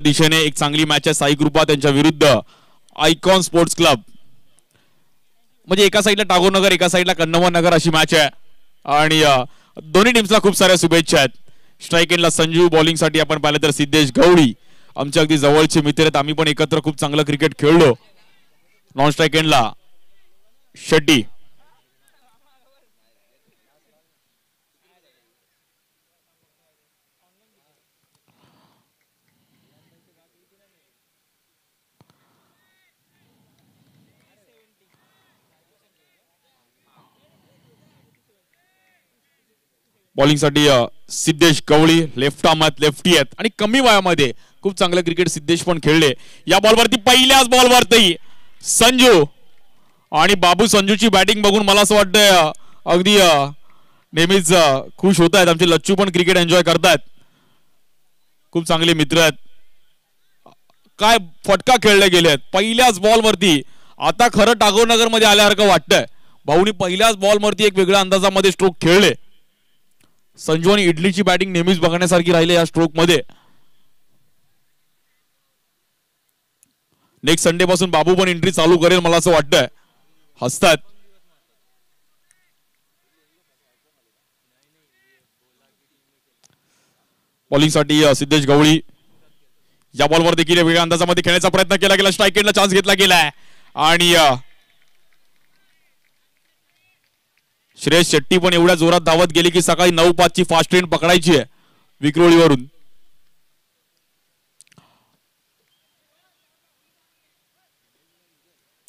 दिशेने एक चांगली मॅच आहे साई कृपा त्यांच्या विरुद्ध आयकॉन स्पोर्ट्स क्लब. म्हणजे एका साईडला टागोरनगर एका साईडला कन्नमन नगर अशी मॅच आहे आणि दोन्ही टीम्सला खूप साऱ्या शुभेच्छा आहेत. स्ट्राईक एंडला संजू, बॉलिंगसाठी आपण पाहिलं तर सिद्धेश गवळी आमच्या अगदी जवळचे मित्र आहेत. आम्ही पण एकत्र खूप चांगलं क्रिकेट खेळलो. नॉन स्ट्राईक एंडला शेट्टी. बॉलिंगसाठी सिद्धेश गवळी लेफ्ट आर्मात लेफ्टी आहेत आणि कमी वयामध्ये खूप चांगलं क्रिकेट सिद्धेश पण खेळले. या बॉलवरती पहिल्याच बॉलवरती संजू आणि बाबू संजूची बॅटिंग बघून मला असं वाटतंय अगदी नेहमीच खुश होत आहेत. आमचे लच्चू पण क्रिकेट एन्जॉय करतात. खूप चांगले मित्र आहेत. काय फटका खेळले गेले आहेत पहिल्याच बॉलवरती. आता खरं टागोरनगर मध्ये आल्यासारखं वाटतंय. भाऊनी पहिल्याच बॉलवरती एक वेगळ्या अंदाजामध्ये स्ट्रोक खेळले. संजू आणि इडलीची बॅटिंग नेहमीच बघण्यासारखी राहिली या स्ट्रोक मध्ये. नेक्स्ट संडे पासून बाबू पण एंट्री चालू करेल मला असं वाटतंय. हसतात. बॉलिंगसाठी सिद्धेश गवळी. या बॉलवर देखील वेगळ्या अंदाजामध्ये खेळण्याचा प्रयत्न केला गेला. स्ट्राईक एंडला चान्स घेतला गेलाय आणि श्रेयस शेट्टी पण एवढ्या जोरात धावत गेली की सकाळी 9-5 ची फास्ट ट्रेन पकडायची आहे विक्रोळीवरून.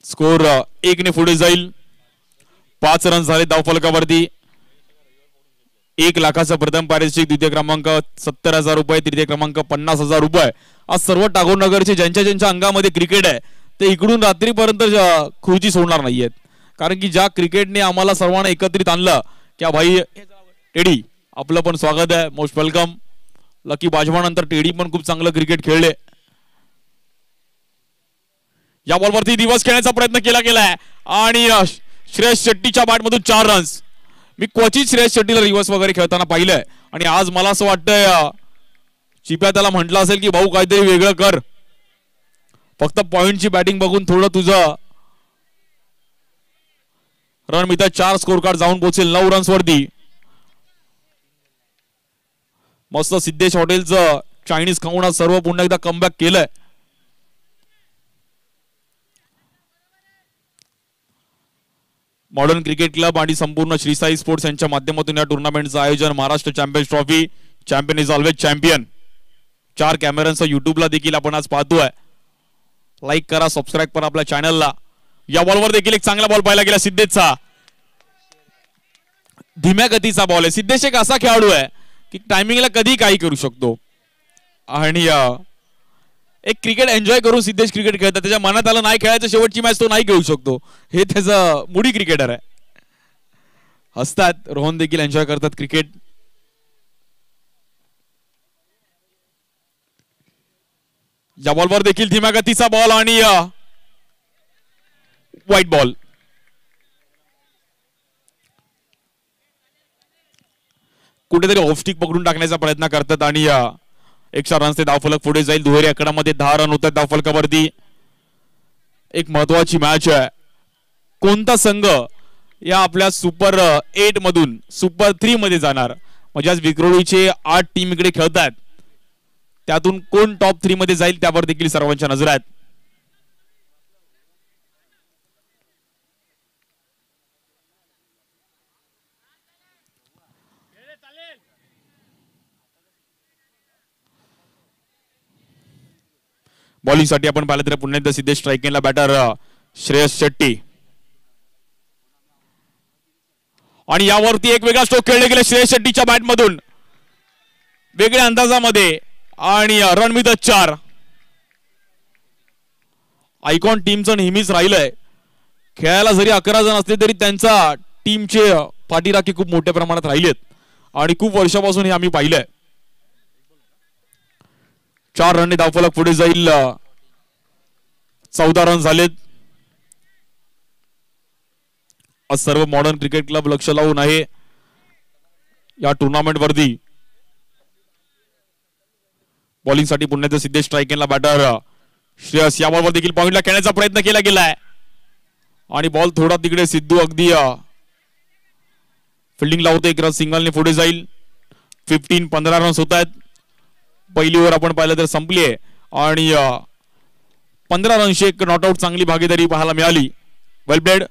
स्कोर 1 ने पुढे जाईल. 5 रन झाले धावफलकावरती. 1 लाखाचा प्रथम पारितोषिक, द्वितीय क्रमांक 70,000 रुपये, तृतीय क्रमांक 50,000 रुपये. आज सर्व टागोरनगरचे ज्यांच्या ज्यांच्या अंगामध्ये क्रिकेट आहे ते इकडून रात्रीपर्यंत खुर्ची सोडणार नाहीयेत. कारण की ज्या क्रिकेटने आम्हाला सर्वांना एकत्रित आणलं क्या भाई टेडी आपलं पण स्वागत आहे. Most welcome. लकी बाजवा नंतर टेडी पण खूप चांगलं क्रिकेट खेळले. या बॉलवरती दिवस खेळण्याचा प्रयत्न केला गेलाय आणि श्रेयस शेट्टीच्या बॅटमधून 4 रन्स. मी क्वचित श्रेयस शेट्टीला रिव्हर्स वगैरे खेळताना पाहिलंय आणि आज मला असं वाटतंय चिप्या त्याला म्हटलं असेल की भाऊ काहीतरी वेगळं कर. फक्त पॉइंटची बॅटिंग बघून थोडं तुझं रन मिळतात. 4 स्कोर कार्ड जाऊन पोहोचेल 9 रन्स वरती. मस्त सिद्धेश हॉटेलचं चायनीज खाऊन आज सर्व पुन्हा एकदा कमबॅक केलंय. मॉडर्न क्रिकेट क्लब आणि संपूर्ण श्री साई स्पोर्ट्स यांच्या माध्यमातून या टुर्नामेंटचं आयोजन. Maharashtra champions trophy. Champion is always champion. 4 कॅमेऱ्यांचा युट्यूबला देखील आपण आज पाहतोय. लाईक करा, सबस्क्राईब करा आपल्या चॅनलला. या बॉलवर देखील एक चांगला बॉल पाहायला गेला सिद्धेशचा. धीम्या गतीचा बॉल आहे. सिद्धेश एक असा खेळाडू आहे की टायमिंगला कधी काही करू शकतो आणि एक क्रिकेट एन्जॉय करून सिद्धेश क्रिकेट खेळतात. त्याच्या मनात आलं नाही खेळायचं शेवटची मॅच तो नाही खेळू शकतो. हे त्याचं मुडी क्रिकेटर आहे. हसतात. रोहन देखील एन्जॉय करतात क्रिकेट. या बॉलवर देखील धीम्या गतीचा बॉल आणि व्हाईट बॉल. कुठेतरी ऑफस्टिक पकडून टाकण्याचा प्रयत्न करतात आणि 100 रन्स ते धावफलक पुढे जाईल. दुहेरी आकड्यामध्ये 10 रन होतात धावफलकावरती. एक महत्वाची मॅच आहे. कोणता संघ या आपल्या सुपर 8 मधून सुपर 3 मध्ये जाणार. म्हणजे आज विक्रोळीचे 8 टीम इकडे खेळतात. त्यातून कोण टॉप 3 मध्ये जाईल त्यावर देखील सर्वांच्या नजर आहेत. बॉलिंगसाठी आपण पाहिलं तर पुन्हा एकदा सिद्धेश स्ट्राईक केला. बॅटर श्रेयस शेट्टी आणि यावरती एक वेगळा स्ट्रोक खेळले गेले श्रेयस शेट्टीच्या बॅटमधून वेगळ्या अंदाजामध्ये आणि रन मिळतात 4. आयकॉन टीमचं नेहमीच राहिलंय खेळायला जरी 11 जण असले तरी त्यांचा टीमचे पाठीराखे खूप मोठ्या प्रमाणात राहिलेत आणि खूप वर्षापासून हे आम्ही पाहिलंय. 4 रनने धावफलक पुढे जाईल. 14 रन झालेत. आज सर्व मॉडर्न क्रिकेट क्लब लक्ष लावून आहे या टुर्नामेंट वरती. बॉलिंग साठी पुण्याचा सिद्धेश स्ट्राईक बॅटर श्रेयस. या बॉलवर देखील पॉइंटला खेळण्याचा प्रयत्न केला गेलाय आणि बॉल थोडा तिकडे सिद्धू अगदी फिल्डिंग लावतो. एक रन सिंगलने पुढे जाईल. 15 रन्स होत आहेत. पहिली ओव्हर आपण पाहिलं तर संपली आहे आणि 15 रनची एक नॉट आउट चांगली भागीदारी पाहायला मिळाली. Well played.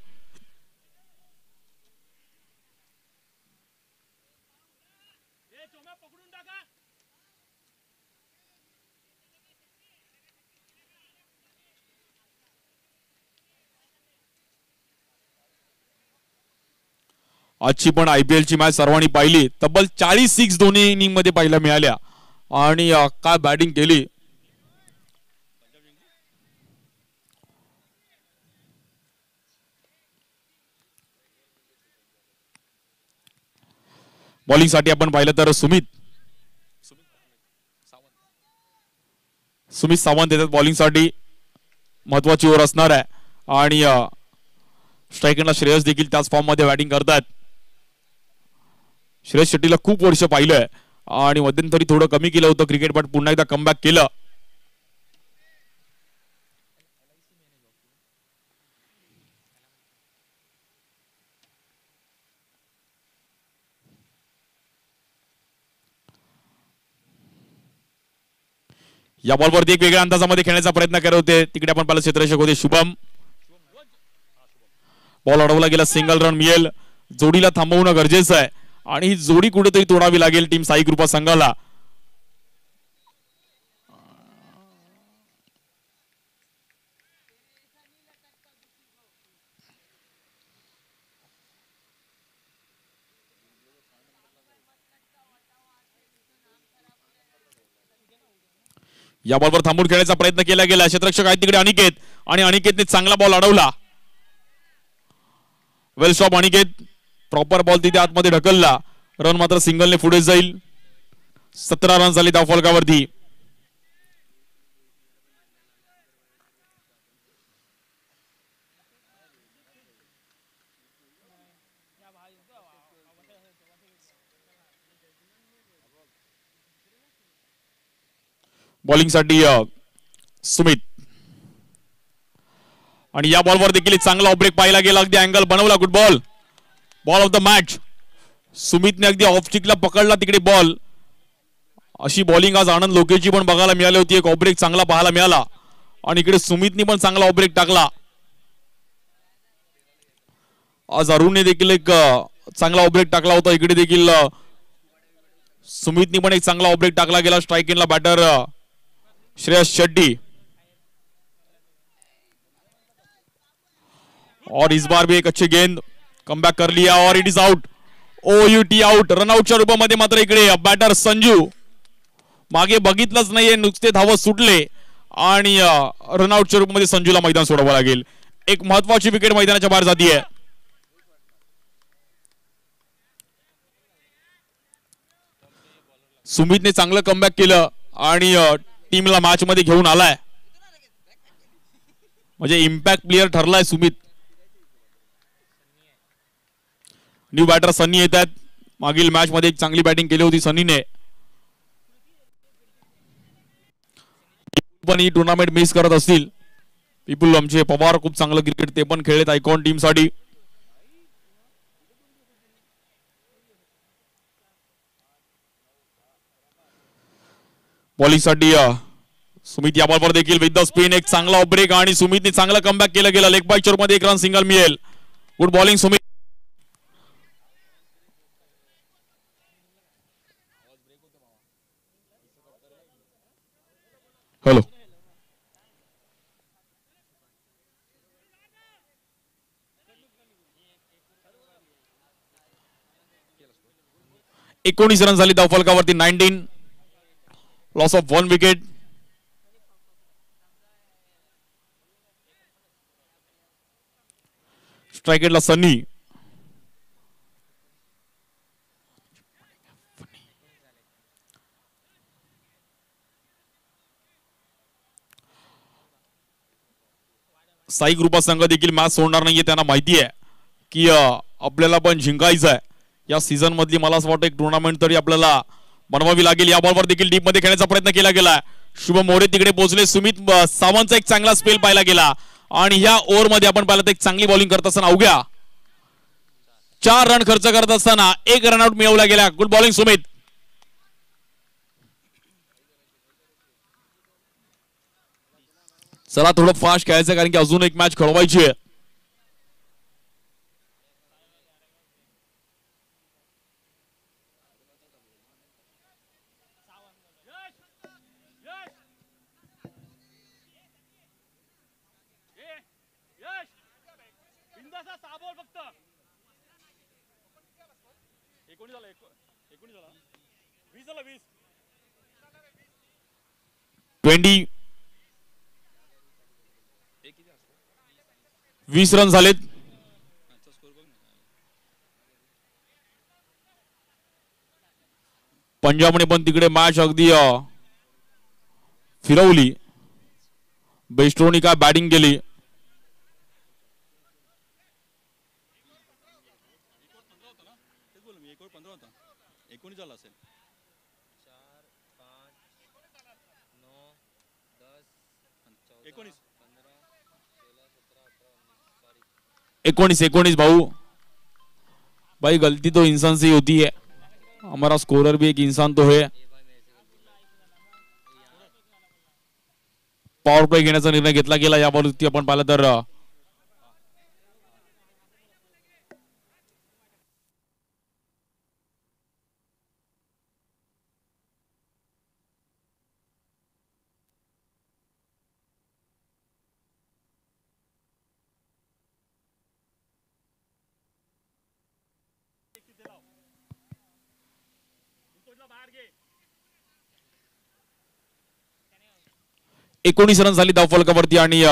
आजची पण IPL ची मॅच सर्वांनी पाहिली. तब्बल 40 सिक्स दोन्ही इनिंग मध्ये पाहायला मिळाल्या आणि काय बॅटिंग केली. बॉलिंग साठी आपण पाहिलं तर सुमित सावंत येतात बॉलिंग साठी. महत्वाची ओव्हर असणार आहे आणि स्ट्रायकरला श्रेयस देखील त्याच फॉर्म मध्ये बॅटिंग करतात. श्रेयस शेट्टीला खूप वर्ष पाहिलंय आणि मध्यंतरी थोडं कमी केलं होतं क्रिकेट, बट पुन्हा एकदा कमबॅक केलं. या बॉलवरती एक वेगळ्या अंदाजामध्ये खेळण्याचा प्रयत्न करत होते. तिकडे आपण पाहिलं क्षेत्ररक्षक होते शुभम. बॉल अडवला गेला. सिंगल रन मिळेल. जोडीला थांबवणं गरजेचं आहे आणि ही जोडी कुठेतरी तोडावी लागेल टीम साई कृपा संघाला. या बॉलवर थांबून खेळण्याचा प्रयत्न केला गेला. क्षेत्ररक्षक आहे तिकडे अनिकेत आणि अनिकेतने चांगला बॉल अडवला. Well stop Aniket. Proper ball तिथे आतमध्ये ढकलला. रन मात्र सिंगलने पुढे जाईल. 17 रन झाले धावफलकावरती. बॉलिंग साठी सुमित आणि या बॉलवर देखील चांगला ऑफ ब्रेक पाहिला गेला. अगदी अँगल बनवला. Good ball. Ball of the match. सुमितने अगदी ऑफ स्टिकला पकडला तिकडे बॉल. अशी बॉलिंग आज आनंद लोकेची पण बघायला मिळाली होती. एक ऑफ ब्रेक चांगला पाहायला मिळाला आणि इकडे सुमितने पण चांगला ऑफ ब्रेक टाकला. आज अरुणने देखील एक चांगला ऑफ ब्रेक टाकला होता. इकडे देखील सुमितने पण एक चांगला ऑफ ब्रेक टाकला गेला. स्ट्राइक इनला बॅटर श्रेयस शेट्टी. और इस बार भी एक अच्छी गेंद कमबॅक कर लिया और it is out. OUT out. रनआउटच्या रूपामध्ये मात्र इकडे बॅटर संजू मागे बघितलंच नाहीये. नुसते धावत सुटले आणि रनआउटच्या रूपामध्ये संजूला मैदान सोडावं लागेल. एक महत्वाची विकेट मैदानाच्या बाहेर जातीये. सुमितने चांगलं कमबॅक केलं आणि टीमला मॅच मध्ये घेऊन आलाय. म्हणजे इम्पॅक्ट प्लेअर ठरलाय सुमित. न्यू बॅटर सनी येत आहेत. मागील मॅच मध्ये एक चांगली बॅटिंग केली होती सनीने. पण ही टुर्नामेंट मिस करत असतील. पीपुल आमचे पवार खूप चांगलं क्रिकेट ते पण खेळलेत आयकॉन टीम साठी. बॉलिंग साठी सुमित या बॉलवर देखील विथ द स्पिन एक चांगला ऑफ ब्रेक आणि सुमितने चांगला कमबॅक केलं गेलं. लेग बाय मध्ये एक रन सिंगल मिळेल. Good bowling Sumit. हॅलो. एकोणीस रन झाली धावफलकावरती. 19. Loss of 1 wicket. स्ट्राइकरला सनी. साई कृपा संघ देखील मॅच सोडणार नाहीये. त्यांना माहिती आहे की आपल्याला पण जिंकायचं आहे या सीझन मधली. मला असं वाटतं एक टुर्नामेंट तरी आपल्याला बनवावी लागेल. या बॉलवर देखील डीप मध्ये खेळण्याचा प्रयत्न केला गेला. शुभम मोरे तिकडे पोहोचले. सुमित सावंतचा एक चांगला स्पेल पाहायला गेला आणि ह्या ओव्हर मध्ये आपण पाहिलं तर एक चांगली बॉलिंग करत असताना अवघ्या 4 रन खर्च करत असताना 1 रनआउट मिळवला गेला. Good bowling Sumit. चला थोडं फास्ट खेळायचं कारण की अजून एक मॅच खेळवायची आहे. ट्वेंटी 20 रन झालेत. पंजाबने पण तिकडे मॅच अगदी फिरवली. बेस्टोनी काय बॅटिंग केली. एकोनीस भाऊ भाई गलती तो इंसान से ही होती है. हमारा स्कोरर भी एक इंसान तो है. पॉवर प्ले घेण्याचा निर्णय घेतला गेला. या बॉलवरती आपण पाहिलं तर एकोणीस रन झाली धावफलकावरती आणि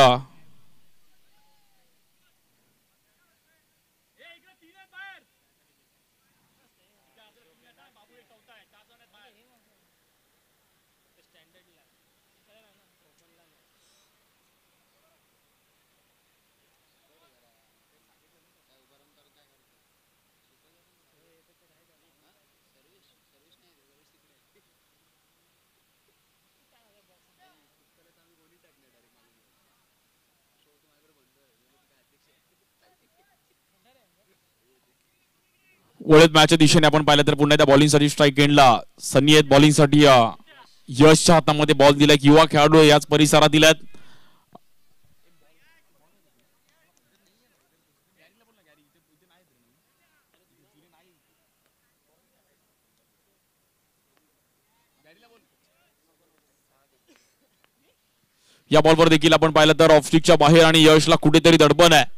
वळत मॅचच्या दिशेने आपण पाहिलं तर पुन्हा त्या बॉलिंगसाठी स्ट्राईक एंडला सनी आहेत. बॉलिंगसाठी यशच्या हातामध्ये बॉल दिलाय. युवा खेळाडू याच परिसरात दिल्यात. या बॉलवर देखील आपण पाहिलं तर ऑफ स्टिकच्या बाहेर आणि यशला कुठेतरी दडपण आहे.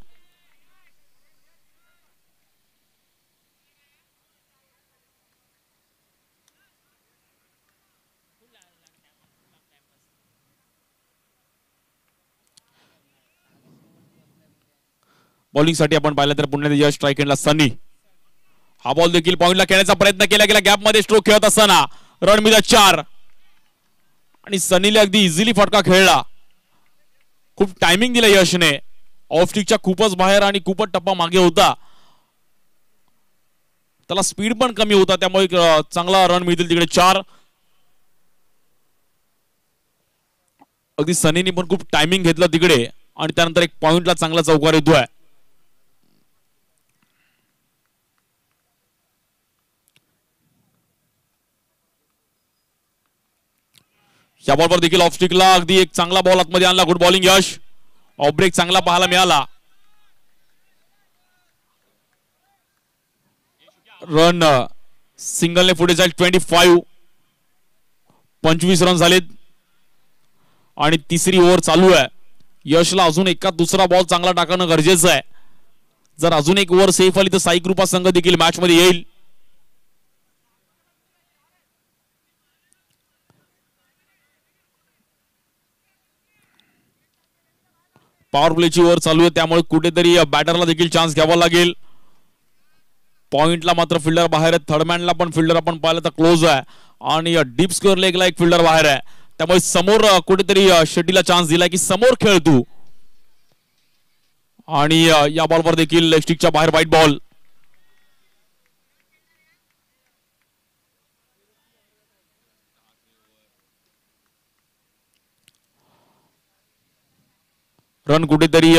बॉलिंगसाठी आपण पाहिलं तर पुन्हा यश स्ट्राईक एंडला सनी. हा बॉल देखील पॉइंटला खेळण्याचा प्रयत्न केला गेला. गॅप मध्ये स्ट्रोक खेळत असताना रन मिळत 4 आणि सनीने अगदी इझिली फटका खेळला. खूप टायमिंग दिला यशने. ऑफ स्टिकच्या खूपच बाहेर आणि खूपच टप्पा मागे होता. त्याला स्पीड पण कमी होता त्यामुळे चांगला रन मिळतील तिकडे 4. अगदी सनीने पण खूप टायमिंग घेतलं तिकडे आणि त्यानंतर एक पॉइंटला चांगला चौकार येतोय. या बॉलवर देखील ऑफ स्टिकला अगदी एक चांगला बॉल आतमध्ये आणला. Good bowling Yash. Off break चांगला पाहायला मिळाला. रन सिंगलने पुढे जाईल. 25 रन झालेत आणि तिसरी ओव्हर चालू आहे. यशला अजून एका दुसरा बॉल चांगला टाकणं गरजेचं आहे. जर अजून एक ओव्हर सेफ आली तर साई कृपा संघ देखील मॅच मध्ये येईल. पॉवर प्लेची ओव्हर चालू आहे त्यामुळे कुठेतरी बॅटरला देखील चान्स घ्यावा लागेल. पॉइंटला मात्र फिल्डर बाहेर आहे. थर्डमॅनला पण फिल्डर आपण पाहिलं तर क्लोज आहे आणि डीप स्कोअर लेगला एक फिल्डर बाहेर आहे. त्यामुळे समोर कुठेतरी शेट्टीला चान्स दिलाय की समोर खेळ तू. आणि या बॉलवर देखील लेग स्टिकच्या बाहेर वाईट बॉल. रन कुठेतरी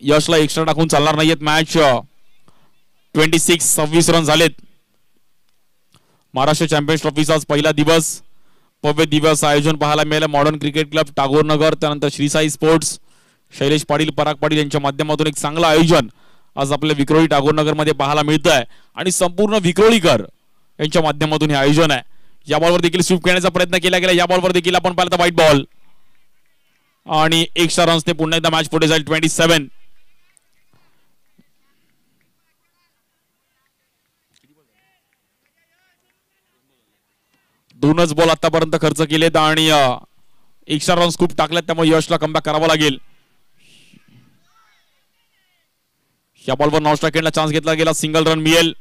यशला एक्स्ट्रा टाकून चालणार नाहीयेत. मॅच 26 रन झालेत. महाराष्ट्र चॅम्पियन्स ट्रॉफीचा आज पहिला दिवस, भव्य दिवस आयोजन पाहायला मिळालं. मॉडर्न क्रिकेट क्लब टागोर नगर, त्यानंतर श्री साई स्पोर्ट्स, शैलेश पाटील, पराग पाटील यांच्या माध्यमातून एक चांगलं आयोजन आज आपल्या विक्रोळी टागोर नगर मध्ये पाहायला मिळत आहे आणि संपूर्ण विक्रोळीकर यांच्या माध्यमातून हे आयोजन आहे. या बॉलवर देखील स्वीप खेळण्याचा प्रयत्न केला गेला. या बॉलवर देखील आपण पाहिलं तर व्हाईट बॉल आणि एक्स्ट्रा रन्सने पुन्हा एकदा मॅच पुढे जाईल. 27. दोनच बॉल आतापर्यंत खर्च केलेत आणि एक्स्ट्रा रन्स खूप टाकल्यात, त्यामुळे यशला कमबॅक करावा लागेल. या बॉलवर नॉन स्ट्राइकला चान्स घेतला गेला, सिंगल रन मिळेल.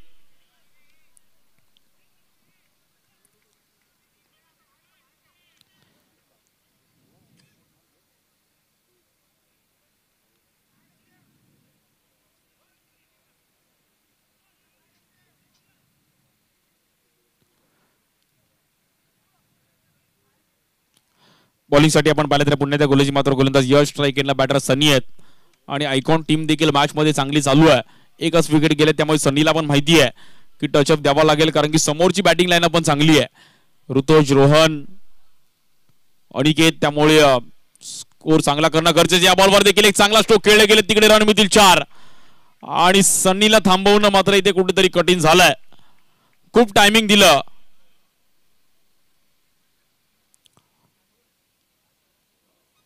बॉलिंगसाठी आपण पाहिलं तर पुन्हा एकदा गोलंदाजी मात्र गोलंदाज यश, स्ट्राईक एंडला बॅटर सनी आहेत आणि आयकॉन टीम देखील मॅच मध्ये चांगली चालू आहे. एकच विकेट गेले, त्यामुळे सनीला पण माहिती आहे की टचअप द्यावा लागेल, कारण की समोरची बॅटिंग लाईन पण चांगली आहे. ऋतुज, रोहन, अनिकेत, त्यामुळे स्कोर चांगला करणं गरजेचं. या बॉलवर देखील एक चांगला स्ट्रोक खेळले गेले, तिकडे रन मिळतील 4 आणि सनीला थांबवणं मात्र इथे कुठेतरी कठीण झालंय. खूप टायमिंग दिलं.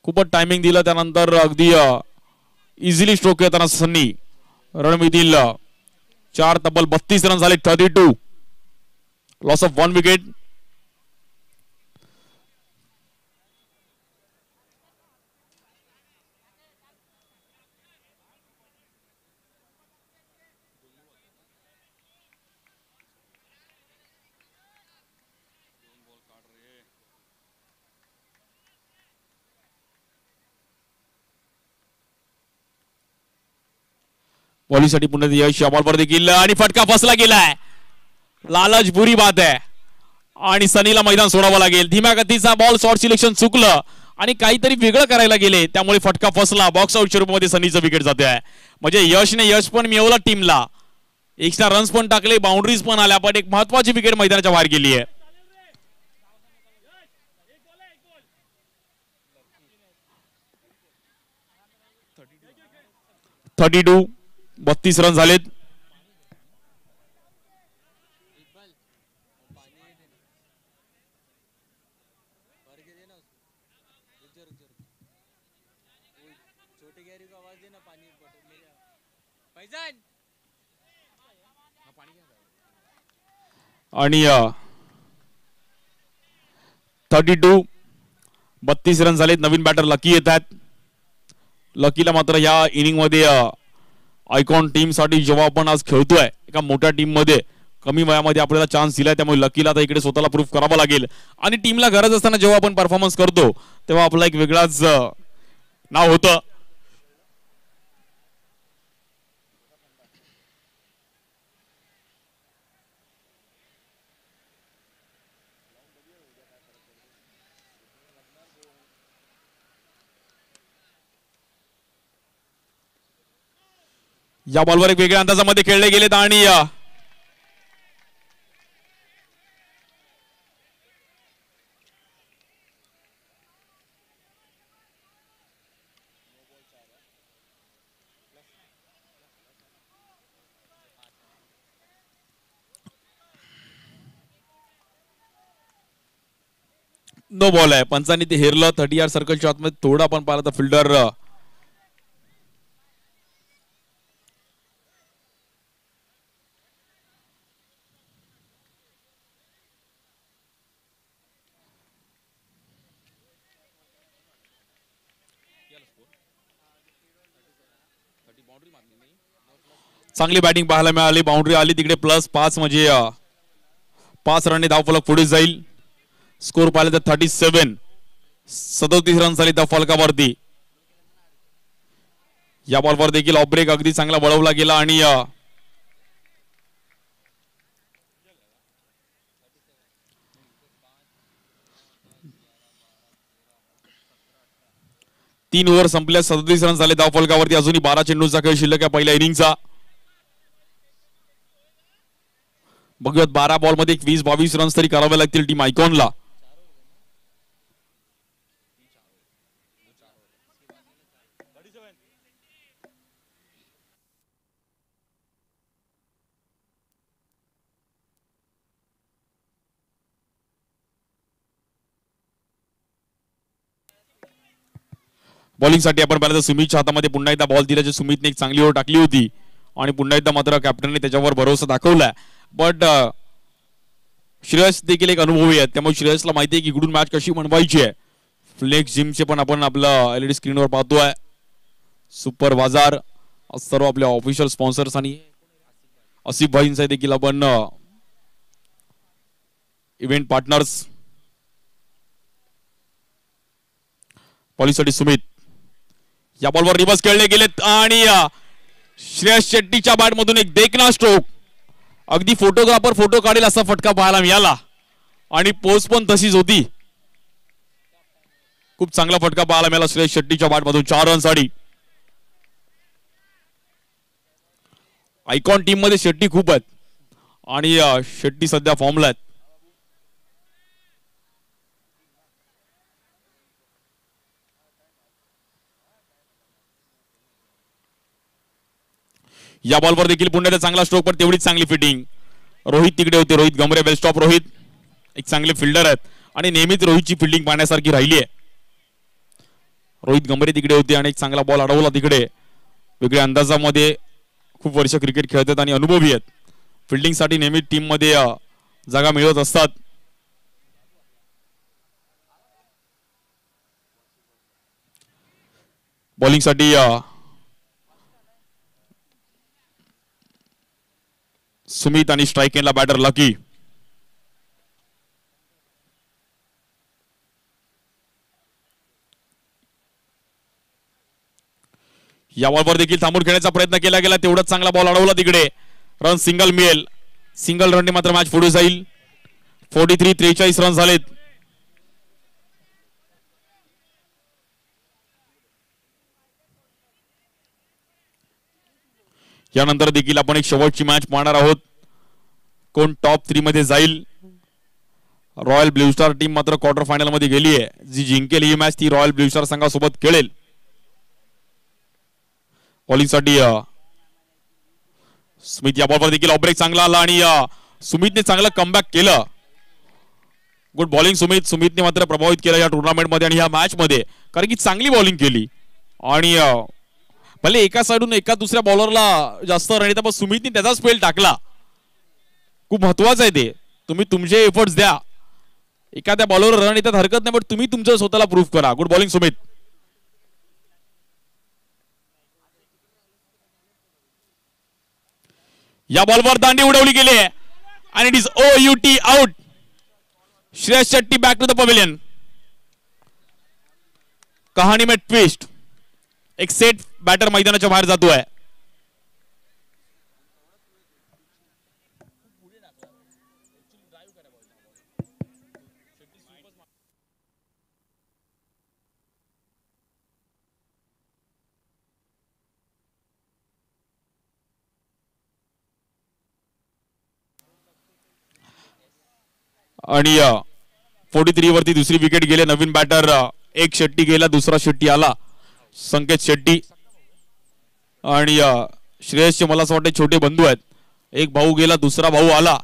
खूपच टायमिंग दिलं, त्यानंतर अगदी इझिली स्ट्रोक येताना सन्नी रन मिळतील 4. तब्बल 32 रन झाले. 32. Loss of 1 wicket. बॉलिंगसाठी पुन्हा यश, या बॉलवर देखील आणि फटका फसला गेलाय. लालच बुरी बात आहे आणि सनीला मैदान सोडावं लागेल. धीम्या गतीचा बॉल, शॉर्ट सिलेक्शन चुकलं आणि काहीतरी वेगळं करायला गेले, त्यामुळे फटका फसला. बॉक्स आउटच्या रूपमध्ये सनीचं विकेट जाते आहे. म्हणजे यश पण मिळवलं टीमला, एक्स्ट्रा रन्स पण टाकले, बाउंड्रीज पण आल्या, पण एक महत्वाची विकेट मैदानाच्या बाहेर गेली आहे. (32) 32 रन झालेत. आणि 32 32 रन झालेत. नवीन बॅटर लकी येतात. लकीला मात्र या इनिंग मध्ये आयकॉन टीम साठी जेव्हा आपण आज खेळतोय एका मोठ्या टीम मध्ये, कमी वयामध्ये आपल्याला चान्स दिलाय, त्यामुळे लकीला आता इकडे स्वतःला प्रूफ करावं लागेल. आणि टीमला गरज असताना जेव्हा आपण परफॉर्मन्स करतो तेव्हा आपला एक वेगळाच नाव होतं. या बॉलवर एक वेगळ्या अंदाजामध्ये खेळले गेलेत आणि नो बॉल आहे. पंचांनी ते हेरलं. 30 यार्ड सर्कलच्या आतमध्ये थोडं आपण पाहिलं तर फिल्डर चांगली बॅटिंग पाहायला मिळाली. बाउंड्री आली तिकडे +5, म्हणजे 5 रनने धावफलक पुढे जाईल. स्कोर पाहिलं तर 37. 37 रन झाली त्या फलकावरती. या बॉलवर देखील ऑफ ब्रेक अगदी चांगला वळवला गेला आणि 3 ओव्हर संपल्या 37 रन झाले धावफलकावरती. अजूनही 12 चेंडूंचा खेळ शिल्लक आहे पहिल्या इनिंगचा. बघूयात 12 बॉल मध्ये 20-22 रन्स तरी करावे लागतील टीम आयकॉनला. बॉलिंगसाठी आपण पाहिलं तर सुमितच्या हातामध्ये पुन्हा एकदा बॉल दिल्याचे सुमितने एक चांगली ओव्हर टाकली होती आणि पुन्हा एकदा मात्र कॅप्टनने त्याच्यावर भरोसा दाखवलाय. बट श्रेयस देखील एक अनुभवी आहे त्यामुळे श्रेयसला माहिती आहे की इकडून मॅच कशी बनवायची आहे. फ्लेक्स जिमचे पण आपण आपलं एलईडी स्क्रीनवर पाहतोय. सुपर बाजार सर्व आपल्या ऑफिशियल स्पॉन्सर्स आणि आसिफ भाईंचा देखील आपण इव्हेंट पार्टनर्स. बॉलिंगसाठी सुमित या बॉलवर रिवर्स खेळले गेलेत आणि श्रेयस शेट्टीच्या बॅट मधून एक देखना स्ट्रोक. अगदी फोटोग्राफर फोटो काढेल असा फटका पाहायला मिळाला आणि पोस्ट पण तशीच होती. खूप चांगला फटका पाहायला मिळाला श्रेयस शेट्टीच्या बॅट मधून 4 रनसाठी. आयकॉन टीम मध्ये शेट्टी खूप आहेत आणि शेट्टी सध्या फॉर्मला आहेत. या बॉलवर देखील पुन्हा चांगला स्ट्रोक पण तेवढीच चांगली फिटिंग. रोहित तिकडे होते. Rohit Gamre well stop. रोहित एक चांगले फिल्डर आहेत आणि नेहमीच रोहितची फिल्डिंग पाहण्यासारखी राहिली आहे. रोहित गमरे तिकडे होते आणि एक चांगला बॉल अडवला तिकडे. वेगळ्या अंदाजामध्ये खूप वर्ष क्रिकेट खेळतात आणि अनुभवी आहेत. फिल्डिंगसाठी नेहमी टीम मध्ये जागा मिळवत असतात. बॉलिंगसाठी सुमित आणि स्ट्राइक एंडला बॅटर लकी. या बॉलवर देखील थांबून खेळण्याचा प्रयत्न केला गेला. तेवढाच चांगला बॉल अडवला तिकडे. रन सिंगल मिळेल. सिंगल रनने मात्र मॅच पुढे जाईल. 43 रन झालेत. यानंतर देखील आपण एक शेवटची मॅच पाहणार आहोत. कोण टॉप 3 मध्ये जाईल. रॉयल ब्ल्यू स्टार टीम मात्र क्वार्टर फायनल मध्ये गेली आहे. जी जिंकेल ही मॅच ती रॉयल ब्ल्यू स्टार संघासोबत खेळेल. बॉलिंगसाठी स्मिथ या बॉलवर देखील ऑब्रेक चांगला आला आणि सुमितने चांगला कमबॅक केलं. Good bowling Sumit. सुमितने मात्र प्रभावित केलं या टुर्नामेंट मध्ये आणि या मॅच मध्ये कारण की चांगली बॉलिंग केली आणि भले एका साइडून एका दुसऱ्या बॉलरला जास्त रन येतात पण सुमितने त्याचा स्पेल टाकला. खूप महत्वाचं आहे ते. तुम्ही तुमचे एफर्ट्स द्या. एखाद्या बॉलरवर रन येतात हरकत नाही पण तुम्ही तुमचं स्वतःला प्रूफ करा. Good bowling Sumit. या बॉलवर दांडी उडवली गेली आहे आणि it is OUT out. Shreyas Shetty back to the pavilion. कहाणी में ट्विस्ट. एक सेट बॅटर मैदानाच्या बाहेर जातोय. आणि 43 वरती दुसरी विकेट गेले. नवीन बॅटर एक शेट्टी गेला. दुसरा शेट्टी आला संकेत शेट्टी. आणि श्रेयसचे मला असं वाटतं छोटे बंधू आहेत. एक भाऊ गेला दुसरा भाऊ आला.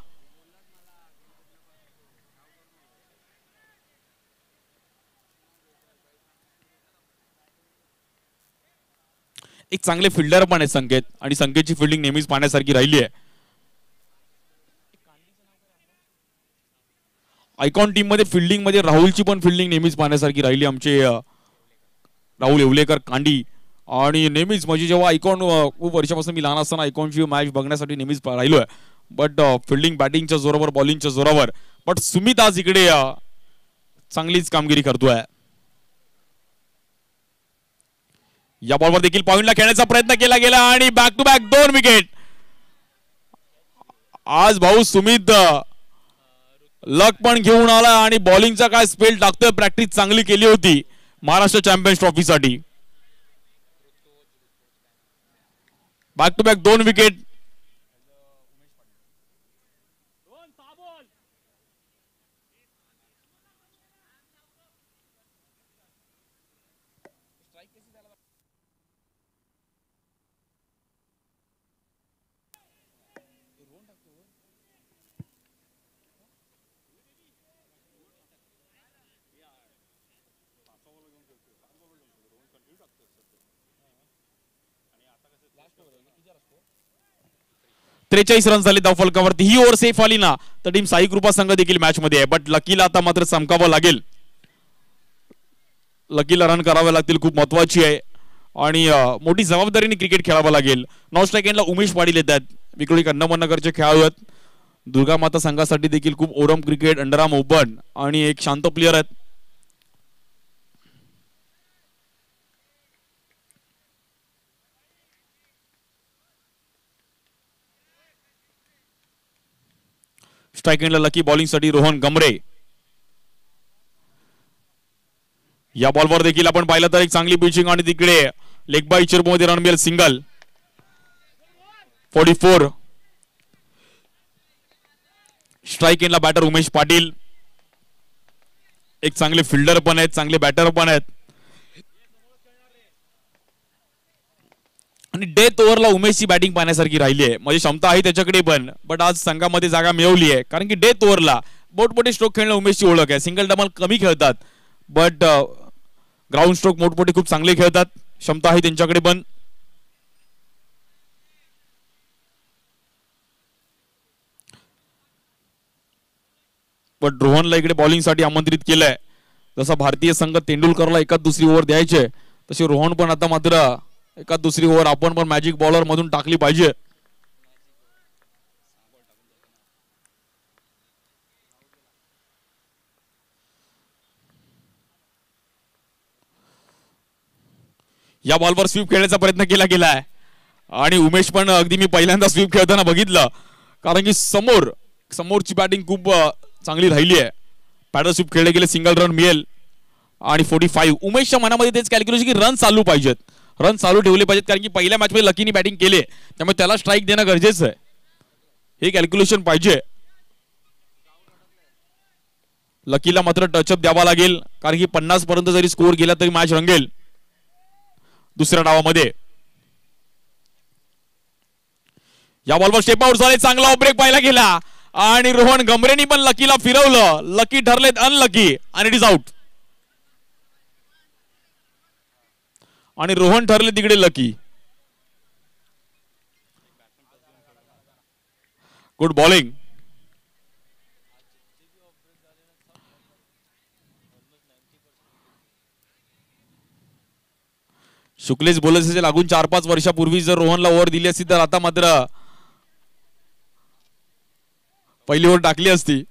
एक चांगले फिल्डर पण आहेत संकेत आणि संकेतची फिल्डिंग नेहमीच पाहण्यासारखी राहिली आहे. आयकॉन टीम मध्ये फिल्डिंग मध्ये राहुलची पण फिल्डिंग नेहमीच पाहण्यासारखी राहिली. आमचे राहुल येवलेकर कांडी आणि नेहमीच म्हणजे जेव्हा आयकॉन खूप वर्षापासून मी लहान असताना आयकॉनची मॅच बघण्यासाठी नेहमीच राहिलोय. बट फिल्डिंग बॅटिंगच्या जोरावर बॉलिंगच्या जोरावर. बट सुमित आज इकडे चांगलीच कामगिरी करतोय. या बॉलवर देखील पॉइंटला खेळण्याचा प्रयत्न केला गेला आणि बॅक टू बॅक 2 विकेट. आज भाऊ सुमित लक पण घेऊन आला आणि बॉलिंगचा काय स्पेल टाकतोय. प्रॅक्टिस चांगली केली होती महाराष्ट्र चॅम्पियन्स ट्रॉफी साठी. Back to back 2 wicket. त्रेचाळीस रन झाले धावफलकावरती. ही ओव्हर सेफ आली ना तर टीम साई कृपा संघ देखील मॅच मध्ये आहे. बट लकीला आता मात्र चमकावं लागेल. लकीला रन करावे लागतील, खूप महत्वाची आहे आणि मोठी जबाबदारीने क्रिकेट खेळावं लागेल. नॉन स्ट्राईक एंडला उमेश पाटील येतात, विक्रोळी कन्नमनगरचे खेळाडू आहेत. दुर्गा माता संघासाठी देखील खूप ओरम क्रिकेट, अंडरआर्म ओपन आणि एक शांत प्लेअर आहेत. स्ट्राईक एंडला लकी, बॉलिंग साठी रोहन गमरे. या बॉलवर देखील आपण पाहिलं तर एक चांगली पिचिंग आणि तिकडे लेग बाय चिरमध्ये रन मिळेल सिंगल. 44. स्ट्राईक एंडला बॅटर उमेश पाटील, एक चांगले फिल्डर पण आहेत, चांगले बॅटर पण आहेत. आणि डेथ ओव्हरला उमेशची बॅटिंग पाहण्यासारखी राहिली आहे, म्हणजे क्षमता आहे त्याच्याकडे पण. बट आज संघामध्ये जागा मिळवली आहे कारण की डेथ ओव्हरला मोठमोठे स्ट्रोक खेळणं उमेशची ओळख आहे. सिंगल डबल कमी खेळतात बट ग्राउंड स्ट्रोक मोठमोठे खूप चांगले खेळतात, क्षमता आहे त्यांच्याकडे पण. बट रोहनला इकडे बॉलिंग साठी आमंत्रित केलंय. जसा भारतीय संघ तेंडुलकरला एकाच दुसरी ओव्हर द्यायचे तसे रोहन पण आता मात्र एकाच दुसरी ओव्हर आपण पण मॅजिक बॉलर मधून टाकली पाहिजे. या बॉलवर स्वीप खेळण्याचा प्रयत्न केला गेलाय आणि उमेश पण अगदी मी पहिल्यांदा स्वीप खेळताना बघितलं कारण की समोरची बॅटिंग खूप चांगली राहिली आहे. पॅडल स्वीप खेळले गेले, सिंगल रन मिळेल आणि 45. उमेशच्या मनामध्ये तेच कॅल्क्युलेशन की रन चालू पाहिजेत, रन चालू ठेवले पाहिजेत कारण की पहिल्या मॅच मध्ये लकीनी बॅटिंग केले त्यामुळे त्याला स्ट्राईक देणं गरजेचं आहे. हे कॅल्क्युलेशन पाहिजे. लकीला मात्र टचअप द्यावा लागेल कारण की 50 पर्यंत जरी स्कोर गेला तरी मॅच रंगेल. दुसऱ्या डावामध्ये या बॉलवर स्टेप आउट झाले, चांगला ऑफ ब्रेक पाहायला गेला आणि रोहन गमरेनी पण लकीला फिरवलं. लकी ठरलेत अनलकी आणि इट इज आउट. आणि रोहन ठरले तिकडे लकी. Good bowling. शुक्लेश बोलसे लागून 4-5 वर्षापूर्वी जर रोहनला ओव्हर दिली असती तर आता मात्र पहिली ओव्हर टाकली असती.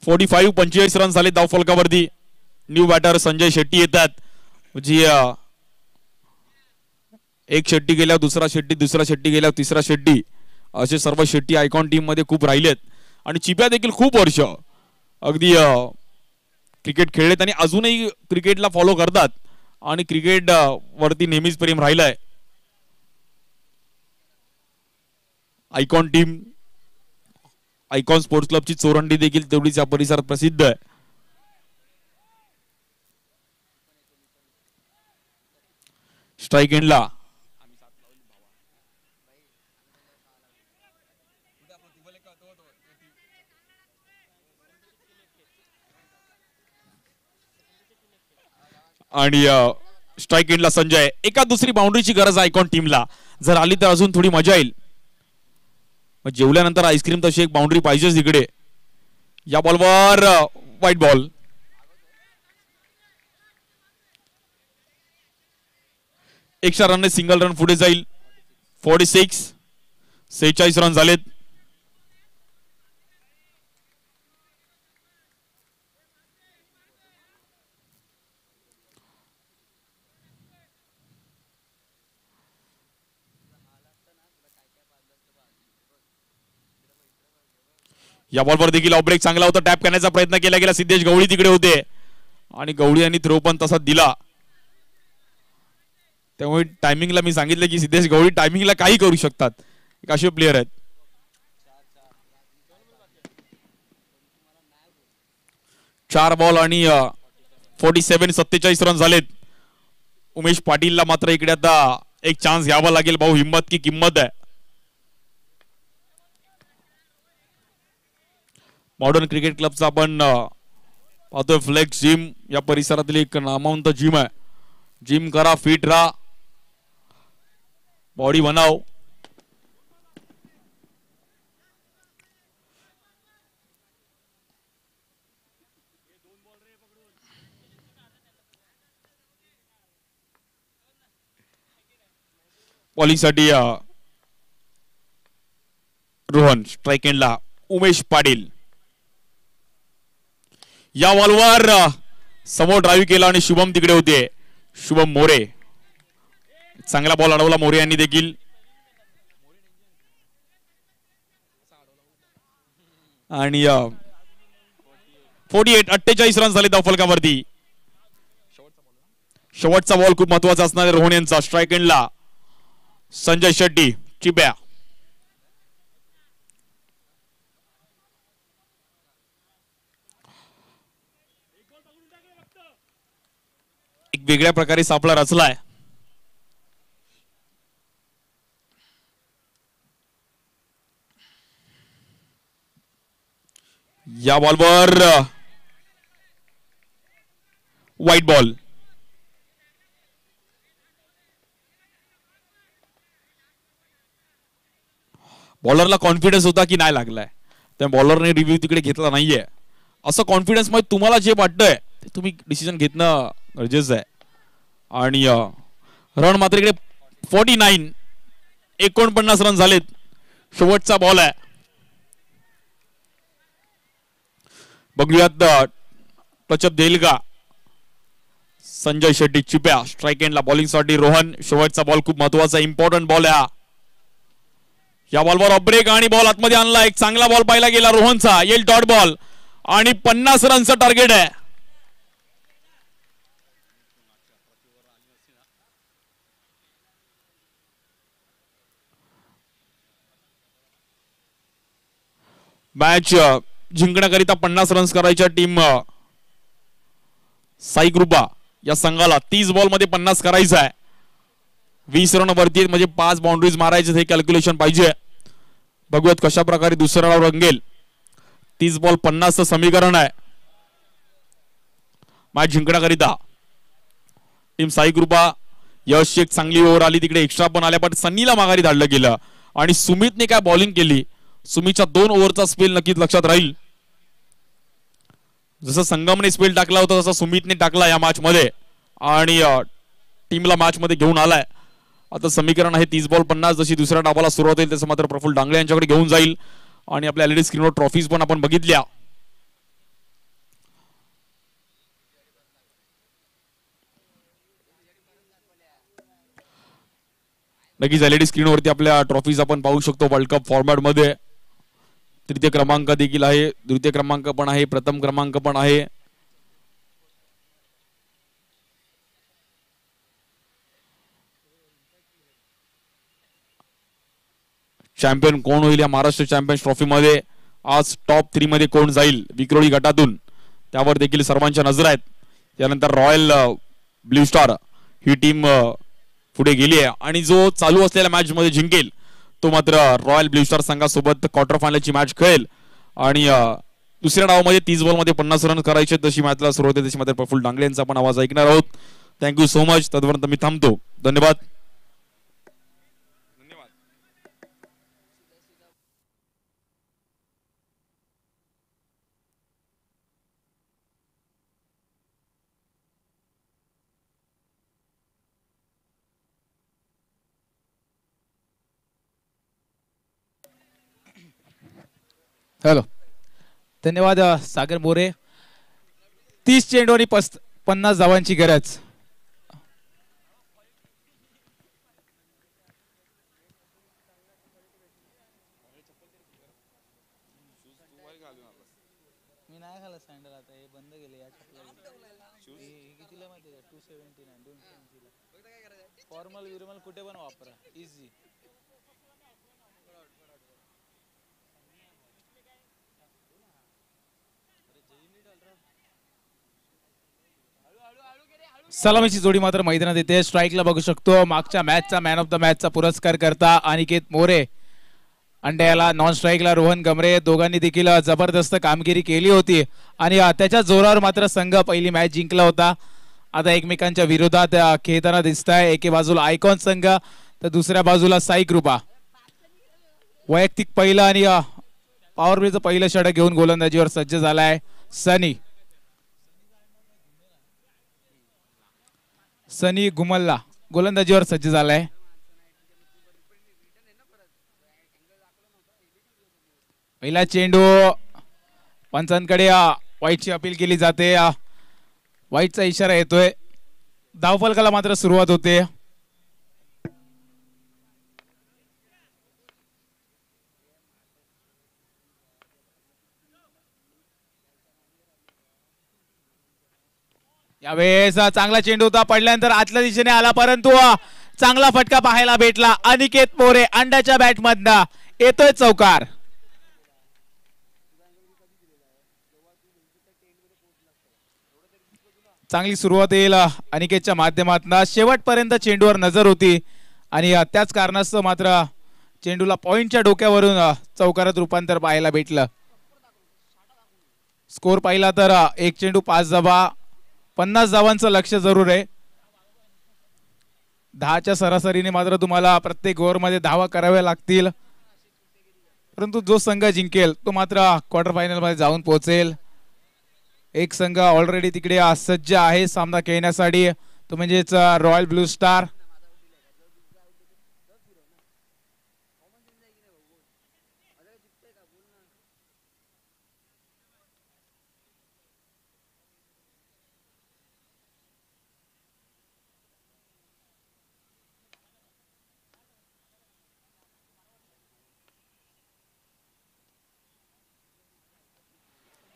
45 रन झाले धावफलकावरती. न्यू बॅटर संजय शेट्टी येतात जी एक शेट्टी गेल्यावर दुसरा शेट्टी, दुसरा शेट्टी गेल्यावर तिसरा शेट्टी, असे सर्व शेट्टी आयकॉन टीम मध्ये खूप राहिलेत आणि चिप्या देखील खूप वर्ष अगदी क्रिकेट खेळलेत आणि अजूनही क्रिकेटला फॉलो करतात आणि क्रिकेट वरती नेहमीच प्रेम राहिलंय. आयकॉन टीम, आयकॉन स्पोर्ट्स क्लबची चोरंडी देखील तेवढीच या परिसरात प्रसिद्ध आहे. स्ट्राईक एंडला आणि स्ट्राईक एंडला संजय. एका दुसरी बाउंड्रीची गरज आहे आयकॉन टीमला, जर आली तर अजून थोडी मजा येईल. जेवल्यानंतर आईस्क्रीम तशी एक बाउंड्री पाहिजेच इकडे. या बॉलवर व्हाईट बॉल. एक्स्ट्रा रनने सिंगल रन पुढे जाईल. 46 रन झालेत. या बॉलवर देखील ऑफ ब्रेक चांगला होता, टॅप करण्याचा प्रयत्न केला गेला. सिद्धेश गवळी तिकडे होते आणि गवळी यांनी थ्रो पण तसा दिला. त्यामुळे टायमिंगला मी सांगितलं की सिद्धेश गवळी टायमिंगला काही करू शकतात. एक असे प्लेयर आहेत. 4 बॉल आणि 47 रन झालेत. उमेश पाटीलला मात्र इकडे आता एक चान्स घ्यावा लागेल. भाऊ हिम्मत की किंमत आहे. मॉडर्न क्रिकेट क्लबचा आपण पाहतोय फ्लेक्स जिम या परिसरातील एक नामवंत जिम आहे. जिम करा, फिट राहा, बॉडी बनाव. बॉलिंगसाठी रोहन, स्ट्राइक एंडला उमेश पाटील. या बॉलवर समोर ड्राईव्ह केला आणि शुभम तिकडे होते. शुभम मोरे, चांगला बॉल अडवला मोरे यांनी देखील. आणि 48 रन झाले धाव फलकावरती. शेवटचा बॉल खूप महत्वाचा असणार आहे रोहन यांचा. स्ट्राइक एंडला संजय शेट्टी, चिप्या. एक वेगळ्या प्रकारे सापळा रचलाय. या बॉलवर व्हाईट बॉल. बॉलरला कॉन्फिडन्स होता की नाही लागलाय, त्या बॉलरने रिव्ह्यू तिकडे घेतला नाहीये. असं कॉन्फिडन्स मध्ये तुम्हाला जे वाटतंय ते तुम्ही डिसिजन घेणं गरजेचं आहे. आणि रन मात्र इकडे 49 रन झालेत. शेवटचा बॉल आहे. बघूयात टचअप देईल का संजय शेट्टी. चिप्या स्ट्राइक एंडला बॉलिंगसाठी रोहन. शेवटचा बॉल खूप महत्वाचा इम्पॉर्टंट बॉल आहे. या बॉलवर ब्रेक आणि बॉल आतमध्ये आणला. एक चांगला बॉल पाहिला गेला रोहनचा. येईल डॉट बॉल आणि 50 रनचं टार्गेट आहे. मॅच जिंकण्याकरिता 50 रन्स करायच्या टीम साई कृपा या संघाला 30 बॉल मध्ये 50 करायचं आहे. 20 रन वरती म्हणजे 5 बाउंड्रीज मारायचे हे कॅल्क्युलेशन पाहिजे. बघूयात कशा प्रकारे दुसरा डाव रंगेल. 30 बॉल 50 समीकरण आहे मॅच जिंकण्याकरिता. टीम साई कृपा यश एक चांगली ओव्हर आली, तिकडे एक्स्ट्रा पण आल्या, पण सन्नीला माघारी धाडलं गेलं. आणि सुमितने काय बॉलिंग केली. सुमितच्या 2 ओव्हरचा स्पेल नक्कीच लक्षात राहील. जसं संगमने स्पेल टाकला होता तसा सुमितने टाकला या मॅच मध्ये आणि टीमला मॅच मध्ये घेऊन आलाय. आता समीकरण आहे 30 बॉल 50. जशी दुसऱ्या डावाला सुरुवात होईल तसं मात्र प्रफुल्ल डांगळे यांच्याकडे घेऊन जाईल. आणि आपल्या एलईडी स्क्रीनवर ट्रॉफीज पण आपण बघितल्या. नक्कीच एलईडी स्क्रीनवरती आपल्या ट्रॉफीज आपण पाहू शकतो. वर्ल्ड कप फॉर्मॅट मध्ये तृतीय क्रमांक देखील आहे, द्वितीय क्रमांक पण आहे, प्रथम क्रमांक पण आहे. चॅम्पियन कोण होईल या महाराष्ट्र चॅम्पियन्स ट्रॉफी मध्ये. आज टॉप 3 मध्ये कोण जाईल विक्रोळी गटातून त्यावर देखील सर्वांच्या नजर आहेत. त्यानंतर रॉयल ब्ल्यू स्टार ही टीम पुढे गेली आहे आणि जो चालू असलेल्या मॅच मध्ये जिंकेल तो मात्र रॉयल ब्ल्यू स्टार संघासोबत क्वार्टर फायनलची मॅच खेळेल. आणि दुसऱ्या डावामध्ये 30 बॉल मध्ये 50 रन करायचे. तशी मॅचला सुरुवात आहे तशी मात्र प्रफुल्ल डांगळे यांचा पण आवाज ऐकणार आहोत. Thank you so much. तदपर्यंत मी थांबतो. धन्यवाद. हॅलो, धन्यवाद सागर मोरे. 30 चेंडू आणि 50 धावांची गरज. मी नाही खाल्लं. सँडल आता हे बंद केले या कितीला माहिती आहे 279 280 फॉर्मल विरमल कुठे पण वापरा इझी. सलामीची जोडी मात्र मैदानात येते. स्ट्राईकला बघू शकतो मागच्या मॅचचा मॅन ऑफ द मॅचचा पुरस्कार करता अनिकेत मोरे. अंड्याला नॉन स्ट्राईकला रोहन गमरे. दोघांनी देखील जबरदस्त कामगिरी केली होती आणि त्याच्या जोरावर मात्र संघ पहिली मॅच जिंकला होता. आता एकमेकांच्या विरोधात खेळताना दिसत आहे. एके बाजूला आयकॉन संघ तर दुसऱ्या बाजूला साई कृपा. वैयक्तिक पहिलं आणि पॉवर प्लेचं पहिलं षटक घेऊन गोलंदाजीवर सज्ज झालाय सनी गुमल्ला गोलंदाजीवर सज्ज झालाय. पहिला चेंडू पंचांकडे वाईटची अपील केली जाते. वाईटचा इशारा येतोय. धावफलकाला मात्र सुरुवात होते. यावेळेस चांगला चेंडू होता. पडल्यानंतर आतल्या दिशेने आला परंतु चांगला फटका पाहायला भेटला. अनिकेत मोरे अंड्याच्या बॅटमधनं येतोय चौकार. चांगली सुरुवात येईल अनिकेतच्या माध्यमातून. शेवटपर्यंत चेंडूवर नजर होती आणि त्याच कारणास्तव मात्र चेंडूला पॉइंटच्या डोक्यावरून चौकारात रूपांतर पाहायला भेटलं. स्कोर पाहिला तर एक चेंडू 5 धावा. 50 धावांचं लक्ष जरूर आहे. 10च्या सरासरीने मात्र तुम्हाला प्रत्येक ओव्हरमध्ये धावा कराव्या लागतील. परंतु जो संघ जिंकेल तो मात्र क्वार्टर फायनल मध्ये जाऊन पोहोचेल. एक संघ ऑलरेडी तिकडे सज्ज आहे सामना खेळण्यासाठी. तो म्हणजेच रॉयल ब्लू स्टार.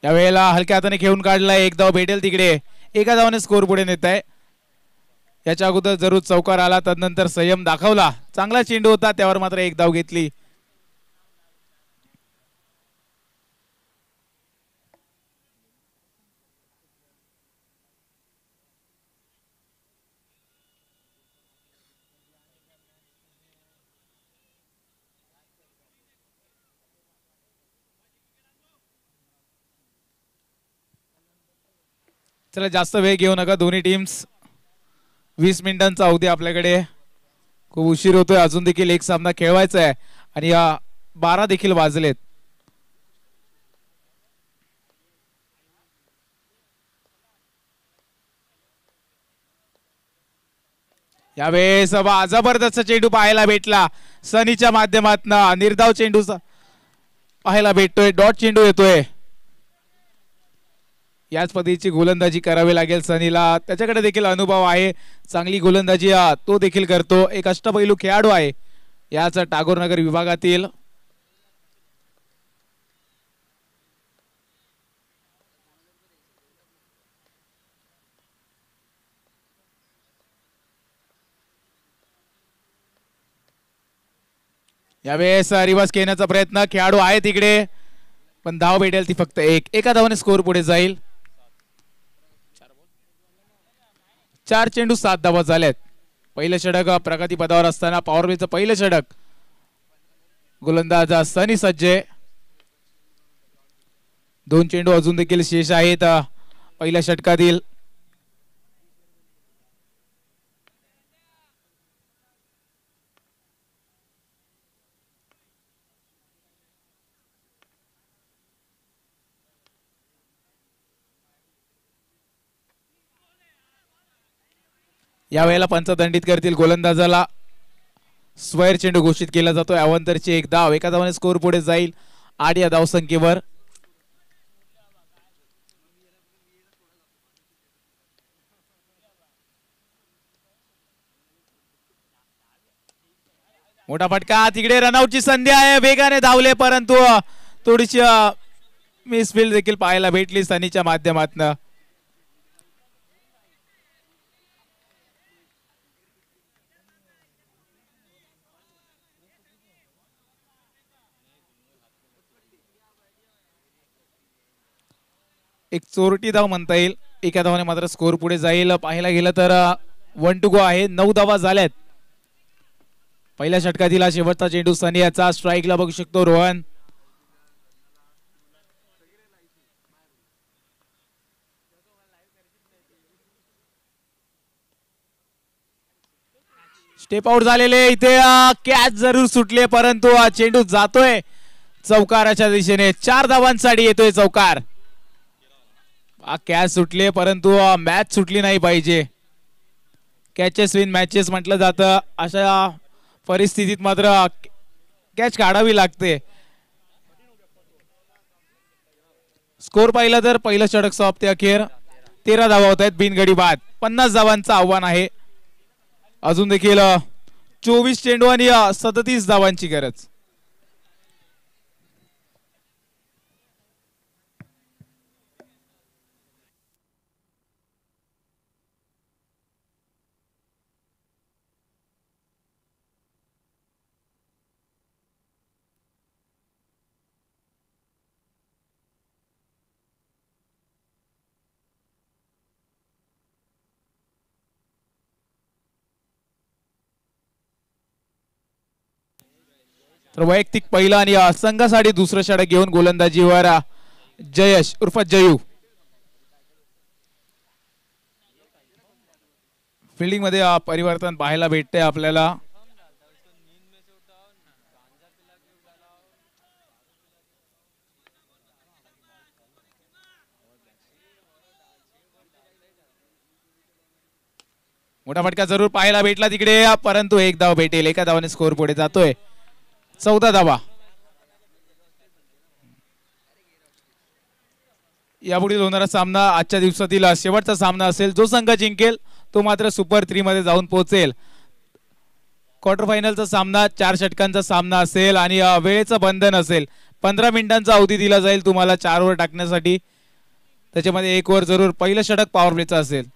यावेळेला हलक्या हाताने खेळून काढलाय. एक धाव भेटेल तिकडे. एका धावाने स्कोर पुढे नेत आहे. याच्या अगोदर जरूर चौकार आला तदनंतर संयम दाखवला. चांगला चेंडू होता त्यावर मात्र एक धाव घेतली. चला जास्त वेळ घेऊ नका. दोन्ही टीम्स 20 मिनिटांचा अवधी आपल्याकडे. खूप उशीर होतोय. अजून देखील एक सामना खेळवायचा आहे आणि 12 देखील वाजलेत. यावेळेस जबरदस्त चेंडू पाहायला भेटला सनीच्या माध्यमातून. निर्धाव चेंडू पाहायला भेटतोय. डॉट चेंडू येतोय. याच पद्धतीची गोलंदाजी करावी लागेल सनीला. त्याच्याकडे देखील अनुभव आहे. चांगली गोलंदाजी तो देखील करतो. एक अष्टपैलू खेळाडू आहे याच टागोरनगर विभागातील. यावेळेस रिवर्स खेळण्याचा प्रयत्न. खेळाडू आहे तिकडे पण धाव भेटेल ती फक्त एक. एका धावाने स्कोर पुढे जाईल. 4 चेंडू 7 धावा झाल्यात. पहिलं षटक प्रगती पदावर असताना पॉवर प्लेचं पहिलं षटक. गोलंदाज सनी सज्जे. 2 चेंडू अजून देखील शेष आहेत पहिल्या षटकातील. यावेळेला पंच दंडित करतील. गोलंदाजाला स्वैर चेंडू घोषित केला जातोय. अवंतरची एक धाव. एका धावाने स्कोर पुढे जाईल 8 या धावसंख्येवर. मोठा फटका. तिकडे रनआउटची संधी आहे. वेगाने धावले परंतु थोडीशी मिसफील्ड देखील पाहायला भेटली सनीच्या माध्यमातून. एक चोरटी धाव म्हणता येईल. एका धावाने मात्र स्कोर पुढे जाईल. पाहायला गेलं तर 1 to go आहे. 9 धावा झाल्यात. पहिल्या षटकातील हा शेवटचा चेंडू सनी याचा. स्ट्राईकला बघू शकतो रोहन. स्टेप आउट झालेले. इथे कॅच जरूर सुटले परंतु चेंडू जातोय चौकाराच्या दिशेने. 4 धावांसाठी येतोय चौकार. कॅच सुटले परंतु मॅच सुटली नाही पाहिजे. कॅचेस विन मॅचेस म्हटलं जातं. अशा परिस्थितीत मात्र कॅच काढावी लागते. स्कोर पाहिला तर पहिलं षटक समाप्ती अखेर 13 धावा होत आहेत बिनगडी बाद. 50 धावांचं आव्हान आहे. अजून देखील 24 चेंडू आणि 37 धावांची गरज. तर वैयक्तिक पहिला आणि संघासाठी दुसरं षटक घेऊन गोलंदाजीवर जयेश उर्फ जयू. फिल्डिंग मध्ये परिवर्तन पाहायला भेटते आपल्याला. मोठा फटका जरूर पाहायला भेटला तिकडे परंतु एक धाव भेटेल. एका धावाने स्कोर पुढे जातोय. 14 धावा. यापुढील होणारा सामना आजच्या दिवसातील शेवटचा सामना असेल. जो संघ जिंकेल तो मात्र सुपर 3 मध्ये जाऊन पोहोचेल. क्वार्टर फायनलचा सामना 4 षटकांचा सामना असेल आणि वेळेचं बंधन असेल. 15 मिनिटांचा अवधी दिला जाईल तुम्हाला 4 ओव्हर टाकण्यासाठी. त्याच्यामध्ये 1 ओव्हर जरूर पहिलं षटक पॉवर प्लेचं असेल.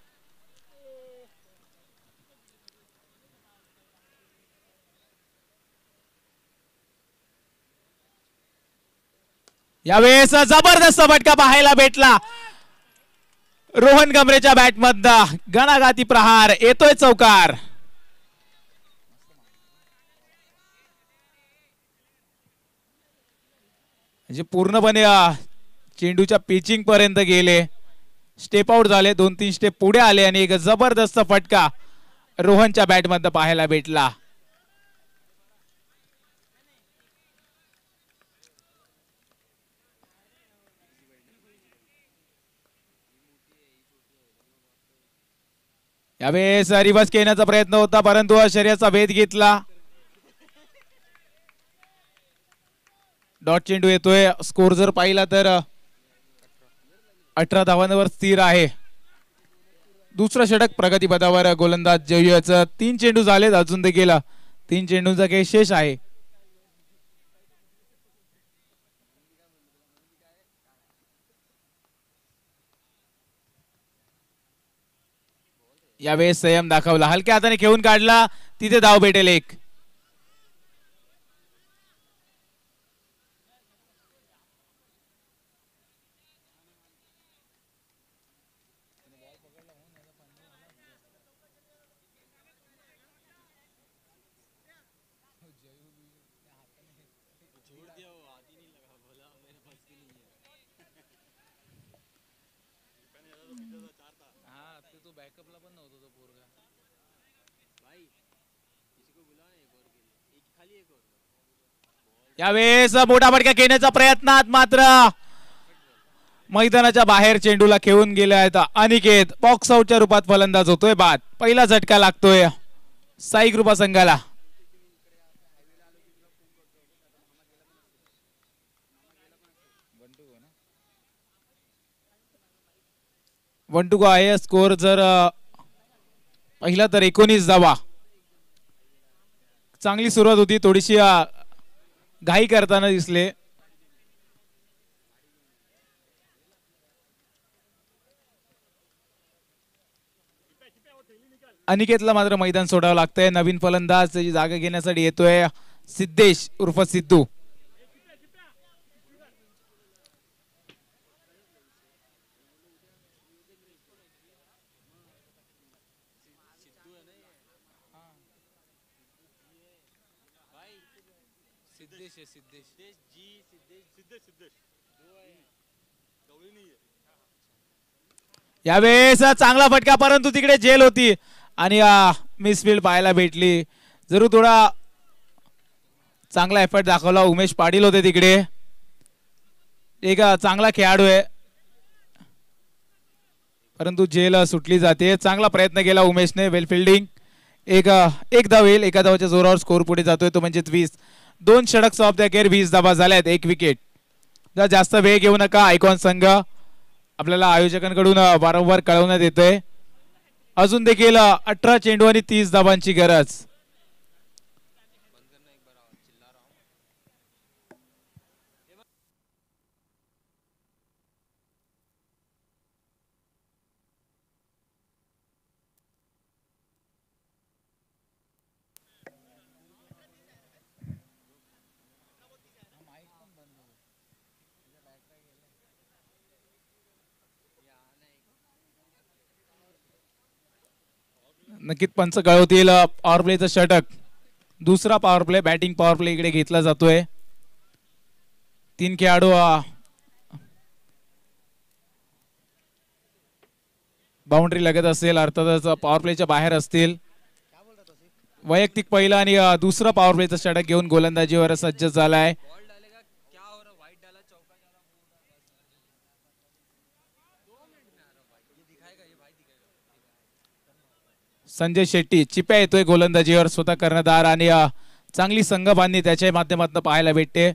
यावेळेस जबरदस्त फटका पाहायला भेटला रोहन गमरेच्या बॅट मधनं. गणागाती प्रहार येतोय चौकार. म्हणजे पूर्णपणे चेंडूच्या पिचिंग पर्यंत गेले. स्टेप आउट झाले. 2-3 स्टेप पुढे आले आणि एक जबरदस्त फटका रोहनच्या बॅट मधनं पाहायला भेटला. यावेळेस रिव्हर्स घेण्याचा प्रयत्न होता परंतु शर्यतीचा वेध घेतला. डॉट चेंडू येतोय. स्कोर जर पाहिला तर 18 धावांवर स्थिर आहे. दुसरं षटक प्रगतीपथावर गोलंदाज जयूचं. 3 चेंडू झालेत. अजून देखील 3 चेंडूंचा काही शेष आहे. यावेळेस संयम दाखवला. हलक्या हाताने खेळून काढला. तिथे धाव भेटेल एक. यावेळेस मोठा फटका घेण्याचा प्रयत्नात मात्र मैदानाच्या बाहेर चेंडूला खेळून गेले आहेत अनिकेत. बॉक्स आउटच्या रूपात फलंदाज होतोय बाद. पहिला झटका लागतोय साई कृपा संघाला. वन टू गो आहे. स्कोर जर पहिला तर 19 धावा. चांगली सुरुवात होती. थोडीशी घाई करताना दिसले. अनिकेतला मात्र मैदान सोडावं लागतंय. नवीन फलंदाज त्याची जागा घेण्यासाठी येतोय सिद्धेश उर्फ सिद्धू. यावेळेस चांगला फटका परंतु तिकडे जेल होती आणि मिसफील्ड पाहायला भेटली. जरूर थोडा चांगला एफर्ट दाखवला. उमेश पाटील होते तिकडे. एक चांगला खेळाडू आहे परंतु जेल सुटली जाते. चांगला प्रयत्न केला उमेशने. Well fielding. एक धाव येईल. एका धावाच्या जोरावर स्कोर पुढे जातोय तो म्हणजे 20. 2 षटक सॉफ्ट अखेर 20 धावा झाल्यात. 1 विकेट. जास्त वेळ घेऊ नका. आयकॉन संघ आपल्याला आयोजकांकडून वारंवार कळवण्यात येतंय. अजून देखील 18 चेंडू आणि 30 धावांची गरज. नक्कीच पंच कळवतील. पॉवर प्लेचं षटक. दुसरा power play. Batting power play इकडे घेतला जातोय. 3 खेळाडू बाउंड्री लगत असेल अर्थातच पॉवर प्लेच्या बाहेर असतील. वैयक्तिक पहिला आणि दुसरा पॉवर प्लेचं षटक घेऊन गोलंदाजीवर सज्ज झालाय. संजय शेट्टी. चिप्या येतोय गोलंदाजीवर. स्वतः कर्णधार आणि चांगली संघबांधणी त्याच्या माध्यमातून पाहायला भेटते.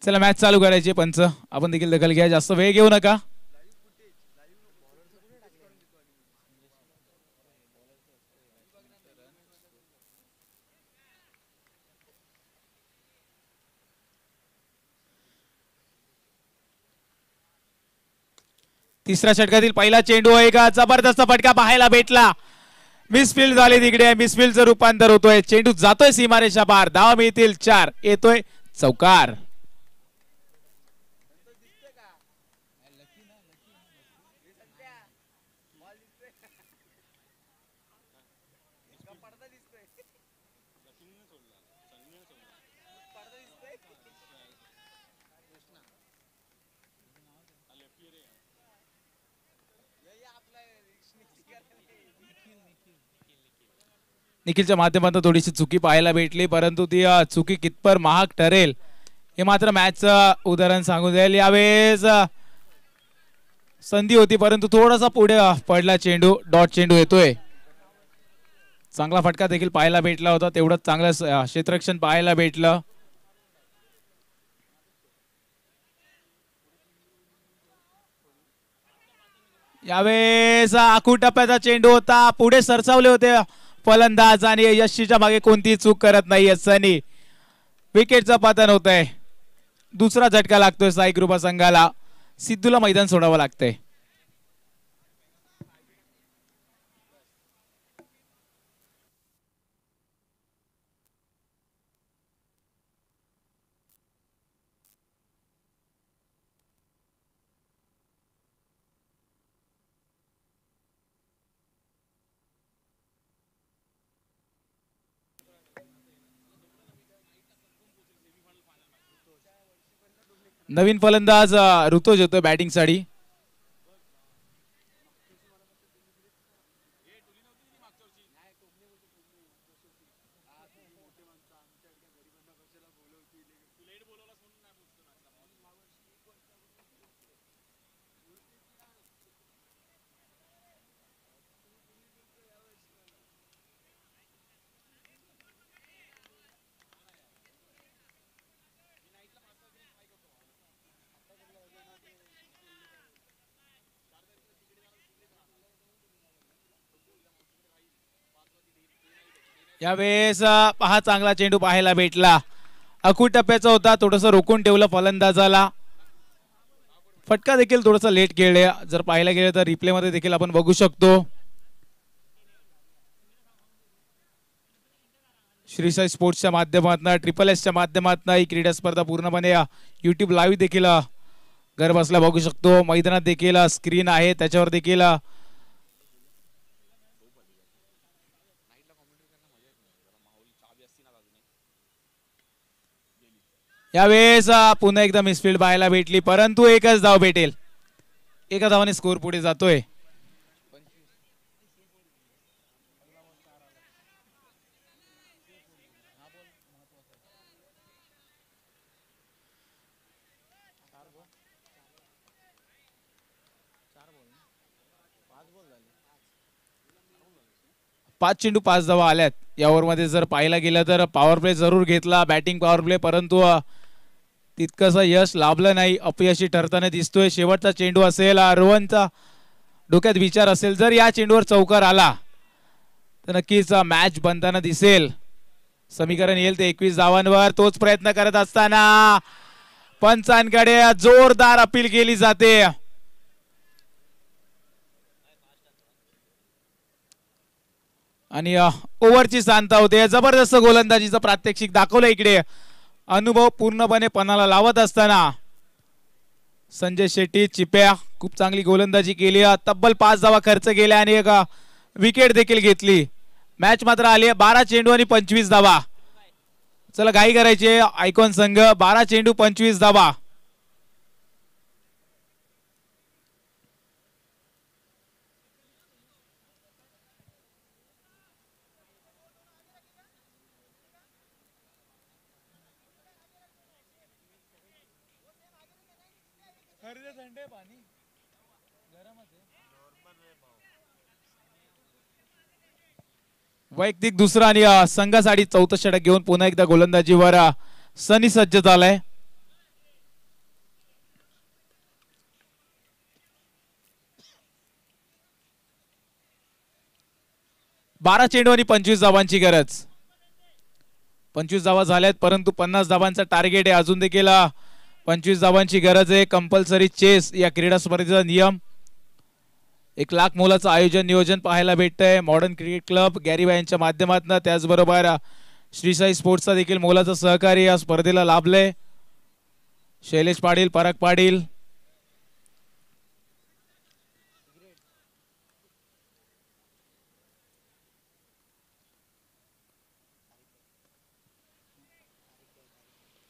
चला मॅच चालू करायची. पंच आपण देखील दखल घ्या. जास्त वेळ घेऊ नका. तिसऱ्या षटकातील पहिला चेंडू. एक जबरदस्त फटका पाहायला भेटला. मिसफील्ड झाली तिकडे. मिसफील्डचं रूपांतर होतोय. चेंडू जातोय सीमारेषा पार. धावा मिळतील 4. येतोय चौकार. निखिलच्या माध्यमातून थोडीशी चुकी पाहायला भेटली परंतु ती चुकी कितपर महाग ठरेल हे मात्र मॅचचं उदाहरण सांगून जाईल. यावेळेस संधी होती परंतु थोडासा पुढे पडला चेंडू. डॉट चेंडू येतोय. चांगला फटका देखील पाहायला भेटला होता. तेवढंच चांगलं क्षेत्ररक्षण पाहायला भेटलं. यावेळेस आखूड टप्प्याचा चेंडू होता. पुढे सरसावले होते फलंदाज आणि यशीच्या मागे कोणतीही चूक करत नाही सनी. विकेटचं पतन होत आहे. दुसरा झटका लागतोय साई कृपा संघाला. सिद्धूला मैदान सोडावं लागतंय. नवीन फलंदाज ऋतुज येतोय बॅटिंग साठी. यावेळेस पहा चांगला चेंडू पाहायला भेटला. अखूट टप्प्याचा होता, थोडस रोखून ठेवलं फलंदाजाला. फटका देखील थोडासा लेट खेळले. जर पाहायला गेलं तर रिप्ले मध्ये देखील आपण बघू शकतो. श्री साई स्पोर्ट्सच्या माध्यमातून, ट्रिपल एसच्या माध्यमातून ही क्रीडा स्पर्धा पूर्णपणे युट्यूब लाईव्ह देखील घर बसल्या बघू शकतो. मैदानात देखील स्क्रीन आहे, त्याच्यावर देखील यावेळेस पुन्हा एकदा मिसफील्ड पाहायला भेटली, परंतु एकच धाव भेटेल. एका धावाने स्कोर पुढे जातोय. पाच चेंडू 5 धावा आल्यात या ओव्हरमध्ये. जर पाहायला गेलं तर पॉवर प्ले जरूर घेतला, बॅटिंग पॉवर प्ले, परंतु तितकंसं यश लाभलं नाही, अपयशी ठरताना दिसतोय. शेवटचा चेंडू असेल, रोहनचा डोक्यात विचार असेल, जर या चेंडूवर चौकार आला तर नक्कीच मॅच बनताना दिसेल. समीकरण येईल ते 21 धावांवर. तोच प्रयत्न करत असताना पंचांकडे जोरदार अपील केली जाते. आणि ओव्हरची शांता होते. जबरदस्त गोलंदाजीचं प्रात्यक्षिक दाखवलं इकडे. अनुभव पूर्णपणे पणाला लावत असताना संजय शेट्टी चिप्या खूप चांगली गोलंदाजी केली. तब्बल 5 धावा खर्च केल्या आणि एक विकेट देखील घेतली. मॅच मात्र आली 12 चेंडू आणि 25 धावा. चला घाई करायची आयकॉन संघ. 12 चेंडू 25 धावा. वैयक्तिक दुसरा आणि संघासाठी चौथा षटक घेऊन पुन्हा एकदा गोलंदाजीवर सनी सज्ज झालाय. बारा चेंडू आणि 25 धावांची गरज. 25 धावा झाल्यात, परंतु 50 धावांचा टार्गेट आहे. अजून देखील 25 धावांची गरज आहे. कंपल्सरी चेस या क्रीडा स्पर्धेचा नियम. 1 लाख मोलाचं आयोजन नियोजन पाहायला भेटतंय मॉडर्न क्रिकेट क्लब गॅरीबाई यांच्या माध्यमातून. त्याचबरोबर श्री साई स्पोर्ट्सचा देखील मोलाचं सहकार्य या स्पर्धेला लाभलंय. शैलेश पाटील, पराग पाटील,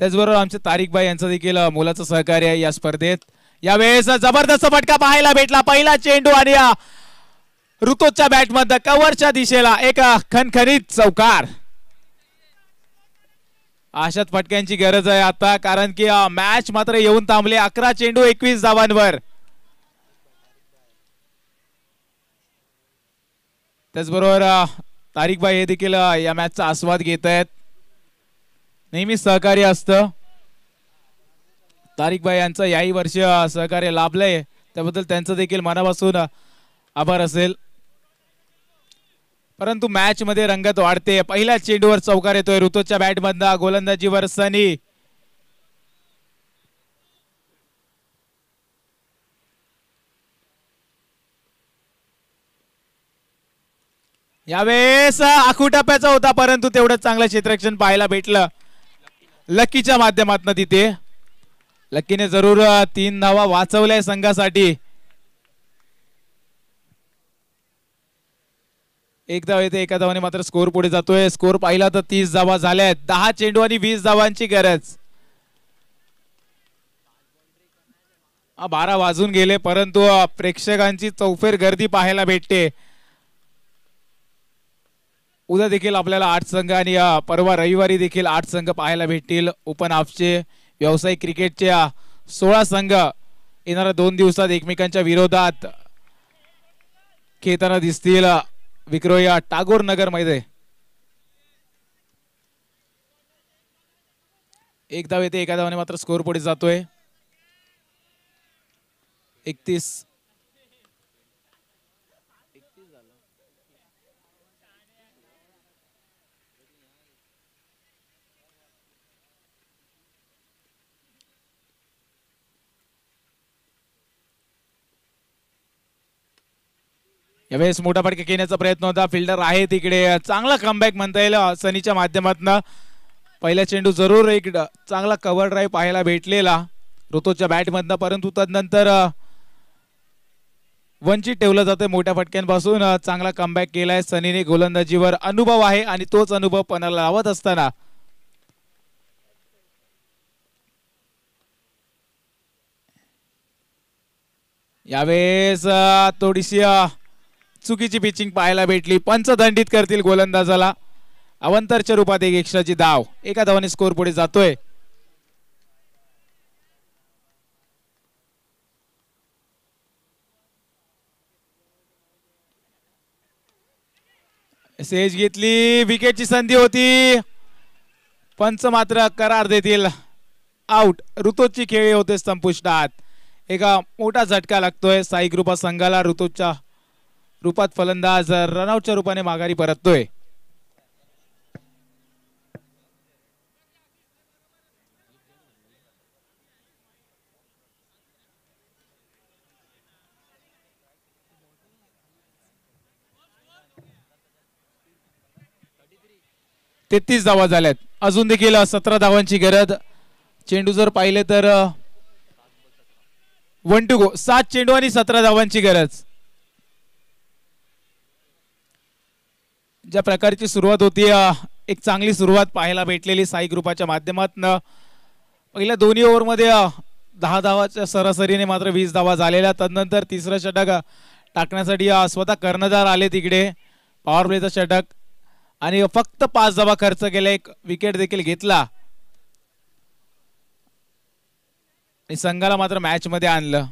त्याचबरोबर आमचे तारिकबाई यांचं देखील मोलाचं सहकार्य आहे या स्पर्धेत. यावेळेस जबरदस्त फटका पाहायला भेटला. पहिला चेंडू आणि ऋतुच्या बॅट मध्ये कव्हरच्या दिशेला एक खणखणीत चौकार. अशाच फटक्यांची गरज आहे आता, कारण की मॅच मात्र येऊन थांबले. 11 चेंडू 21 धावांवर. त्याचबरोबर तारिकबाई हे देखील या मॅचचा आस्वाद घेत आहेत. नेहमी सहकार्य असतं. तारिकबाई यांचं याही वर्षी सहकार्य लाभलंय, त्याबद्दल त्यांचं देखील मनापासून आभार असेल. परंतु मॅच मध्ये रंगत वाढते. पहिल्या चेंडूवर चौकार येतोय ऋतूच्या बॅट मधला. गोलंदाजीवर सनी. यावेळेस आखू टप्प्याचा होता, परंतु तेवढं चांगलं क्षेत्ररक्षण पाहायला भेटलं लकीच्या माध्यमातून. तिथे लकीने जरूर 3 धावा वाचवल्या संघासाठी. एक धाव येते, एका धावाने मात्र स्कोर पुढे जातोय. स्कोर पाहिला तर 30 धावा झाल्यात. 10 चेंडू आणि 20 धावांची गरज. 12 वाजून गेले, परंतु प्रेक्षकांची चौफेर गर्दी पाहायला भेटते. उद्या देखील आपल्याला 8 संघ आणि परवा रविवारी देखील 8 संघ पाहायला भेटतील. ओपन हाफचे व्यावसायिक क्रिकेटचे 16 संघ येणाऱ्या 2 दिवसात एकमेकांच्या विरोधात खेळताना दिसतील. विक्रोया टागोर नगर मध्ये. एक धाव येते, एका धावाने मात्र स्कोर पुढे जातोय. 31. यावेळेस मोठा फटका घेण्याचा प्रयत्न होता, फिल्डर आहे तिकडे, चांगला कमबॅक म्हणता येईल सनीच्या माध्यमातून. पहिला चेंडू जरूर एक चांगला कव्हर ड्राईव्ह पाहायला भेटलेला ऋतूच्या बॅट मधनं, परंतु तदनंतर वंचित ठेवलं जाते मोठ्या फटक्यांपासून. चांगला कमबॅक केलाय सनीने, गोलंदाजीवर अनुभव आहे आणि तोच अनुभव पणाला लावत असताना यावेळेस थोडीशी चुकीची पिचिंग पाहायला भेटली. पंच दंडित करतील गोलंदाजाला. अवंतरच्या रूपात एक एक्स्ट्राची धाव, एका धावाने स्कोर पुढे जातोय. सेज घेतली, विकेटची संधी होती, पंच मात्र करार देतील आउट. ऋतूची खेळी होते संपुष्टात. एका मोठा झटका लागतोय साई ग्रुप संघाला. ऋतूच्या रूपात फलंदाज रनआउटच्या रूपाने माघारी परततोय. तेहतीस धावा झाल्यात, अजून देखील 17 धावांची गरज. चेंडू जर पाहिले तर 1 to go, 7 चेंडू आणि 17 धावांची गरज. ज्या प्रकारची सुरुवात होती, एक चांगली सुरुवात पाहायला भेटलेली साई ग्रुपाच्या माध्यमातून. पहिल्या दोन्ही ओव्हरमध्ये 10 धावाच्या सरासरीने मात्र 20 धावा झालेल्या. तदनंतर तिसरं षटक टाकण्यासाठी स्वतः कर्णधार आले तिकडे, पॉवर प्लेचा षटक, आणि फक्त 5 धावा खर्च केला, एक विकेट देखील घेतला आणि संघाला मात्र मॅच मध्ये आणलं.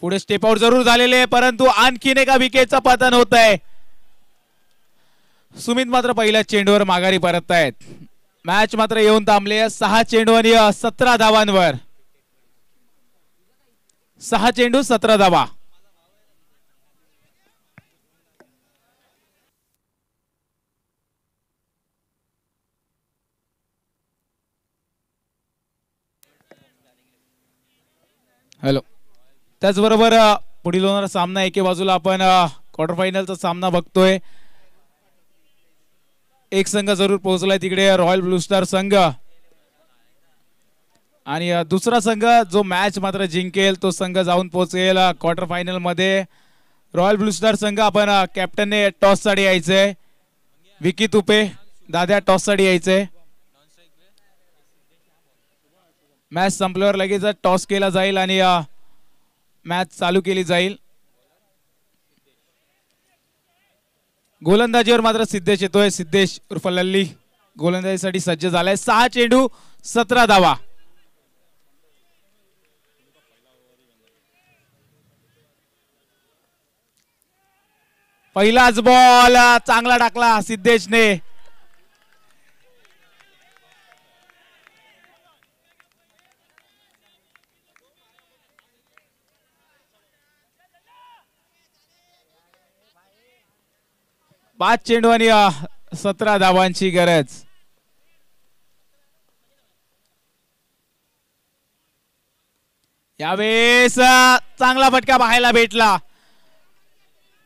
पुढे स्टेप आउट जरूर झालेले, परंतु आणखीन एका विकेटचं पतन होत आहे. सुमित मात्र पहिल्या चेंडूवर माघारी परत आहेत. मॅच मात्र येऊन थांबले 6 चेंडू आणि 17 धावांवर. 6 चेंडू 17 धावा. हॅलो. त्याचबरोबर पुढील होणारा सामना एके बाजूला आपण क्वार्टर फायनलचा सामना बघतोय. एक संघ जरूर पोहोचलाय तिकडे, रॉयल ब्लू स्टार संघ, आणि दुसरा संघ जो मॅच मात्र जिंकेल तो संघ जाऊन पोहोचेल क्वार्टर फायनल मध्ये. रॉयल ब्लू स्टार संघ, आपण कॅप्टनने टॉस साठी यायचंय. विकी तुपे दाद्या टॉस साठी यायचंय. मॅच संपल्यावर लगेच टॉस केला जाईल आणि मॅच चालू केली जाईल. गोलंदाजीवर मात्र सिद्धेश येतोय. सिद्धेश उर्फ लल्ली गोलंदाजीसाठी सज्ज झालाय. 6 चेंडू 17 धावा. पहिलाच बॉल चांगला टाकला सिद्धेशने. पाच चेंडू आणि 17 धावांची गरज. यावेळेस चांगला फटका पाहायला भेटला.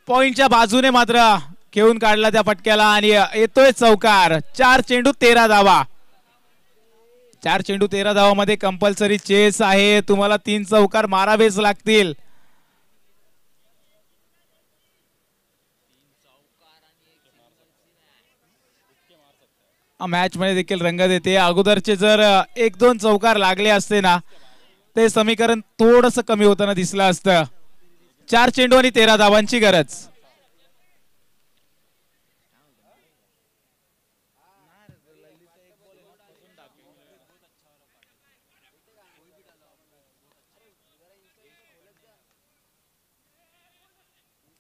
पॉइंटच्या बाजूने मात्र घेऊन काढला त्या फटक्याला आणि येतोय चौकार. 4 चेंडू 13 धावा. 4 चेंडू 13 धावामध्ये कंपल्सरी चेस आहे. तुम्हाला 3 चौकार मारावेच लागतील. मॅच मध्ये देखील रंग देते. अगोदरचे जर 1-2 चौकार लागले असते ना, ते समीकरण थोडस कमी होताना दिसलं असतं. 4 चेंडू आणि 13 धावांची गरज.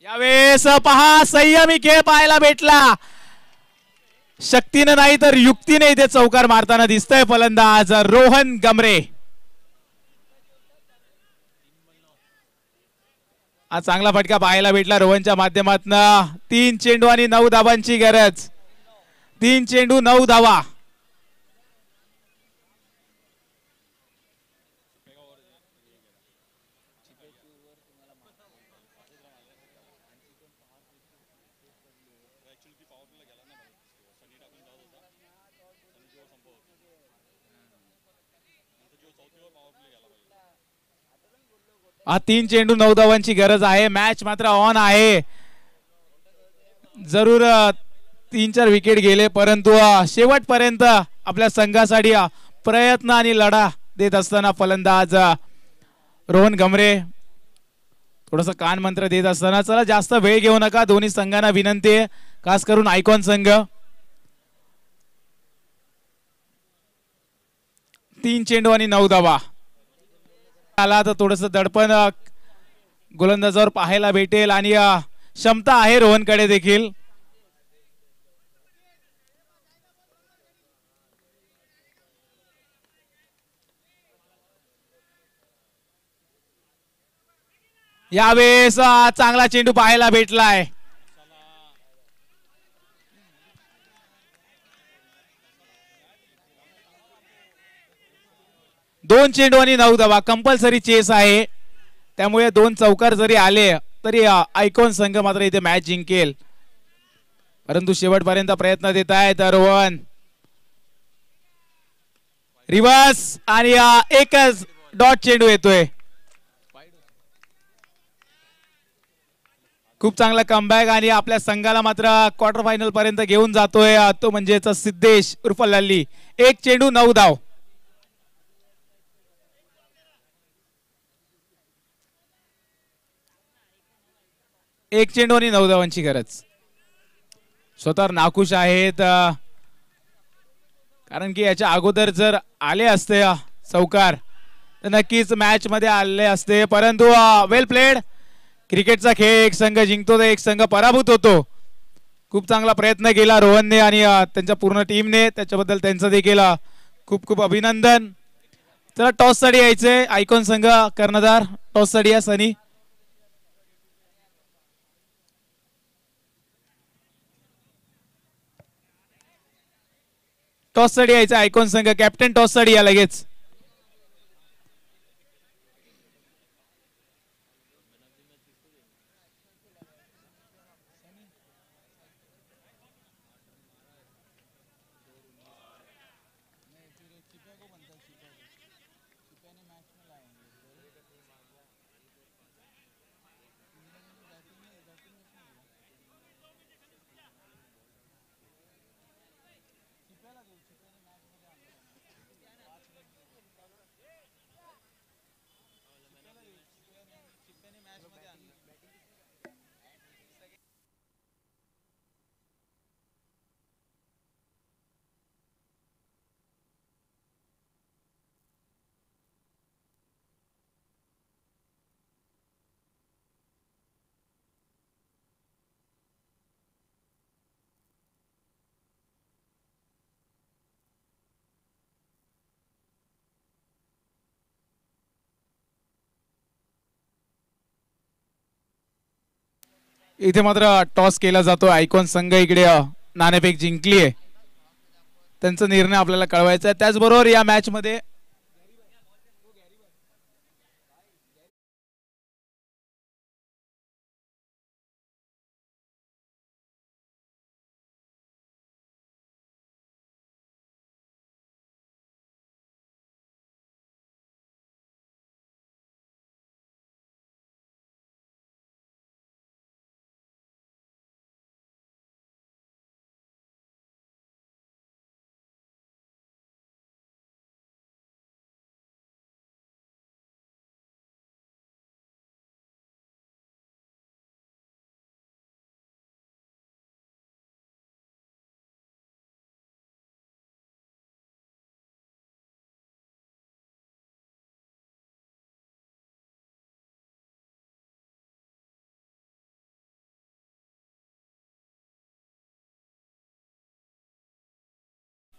यावेळेस पहा, संयमी खेळ पाहायला भेटला. शक्तीने नाही तर युक्तीने इथे चौकार मारताना दिसतंय फलंदाज रोहन गमरे. हा चांगला फटका पाहायला भेटला रोहनच्या माध्यमातून. 3 चेंडू आणि 9 धावांची गरज. 3 चेंडू 9 धावा. हा 3 चेंडू 9 धावांची गरज आहे. मॅच मात्र ऑन आहे. जरूर 3-4 विकेट गेले परंतु शेवटपर्यंत आपल्या संघासाठी प्रयत्न आणि लढा देत असताना फलंदाज रोहन गमरे थोडस कान मंत्र देत असताना. चला जास्त वेळ घेऊ नका. दोन्ही संघांना विनंती आहे, खास करून आयकॉन संघ. 3 चेंडू आणि 9 धावा. आला तर थोडस दडपण गोलंदाजावर पाहायला भेटेल आणि क्षमता आहे रोहनकडे देखील. यावेळेस चांगला चेंडू पाहायला भेटलाय. दोन चेंडू आणि 9 धावा. कंपल्सरी चेस आहे त्यामुळे 2 चौकार जरी आले तरी आयकॉन संघ मात्र इथे मॅच जिंकेल. परंतु शेवटपर्यंत प्रयत्न देत आहेत रोहन. रिव्हर्स आणि एकच डॉट चेंडू येतोय. खूप चांगला कमबॅक आणि आपल्या संघाला मात्र क्वार्टर फायनल पर्यंत घेऊन जातोय तो म्हणजेच सिद्धेश उर्फ लल्ली. 1 चेंडू 9 धाव. एक चेंडू आणि 9 धावांची गरज. स्वतः नाखुश आहेत कारण की याच्या अगोदर जर आले असते चौकार तर नक्कीच मॅच मध्ये आले असते. परंतु वेल प्लेड. क्रिकेटचा खेळ एक संघ जिंकतो तर एक संघ पराभूत होतो. खूप चांगला प्रयत्न केला रोहनने आणि त्यांच्या पूर्ण टीमने. त्याच्याबद्दल त्यांचं देखील खूप खूप अभिनंदन. चला टॉस साठी यायचंय आयकॉन संघ. कर्णधार टॉस साठी या सनी. टॉस साठी यायचं आयकॉन संघ. कॅप्टन टॉस साठी या लगेच. इथे मात्र टॉस केला जातो. आयकॉन संघ इकडे नाणेफेक जिंकली आहे. त्यांचा निर्णय आपल्याला कळवायचा आहे. त्याचबरोबर या मॅच मध्ये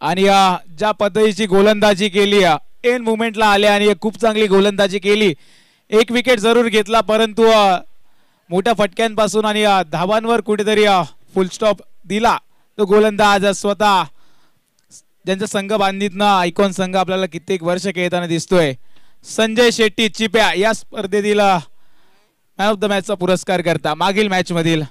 आणि ज्या पद्धतीची गोलंदाजी केली एन मुवमेंटला आले आणि खूप चांगली गोलंदाजी केली. 1 विकेट जरूर घेतला परंतु मोठ्या फटक्यांपासून आणि धावांवर कुठेतरी फुल स्टॉप दिला तो गोलंदाज स्वतः ज्यांचा संघ बांधणीतनं आयकॉन संघ आपल्याला कित्येक वर्ष खेळताना दिसतोय. संजय शेट्टी चिप्या या स्पर्धेतील मॅन ऑफ द मॅचचा पुरस्कार करता मागील मॅच मधील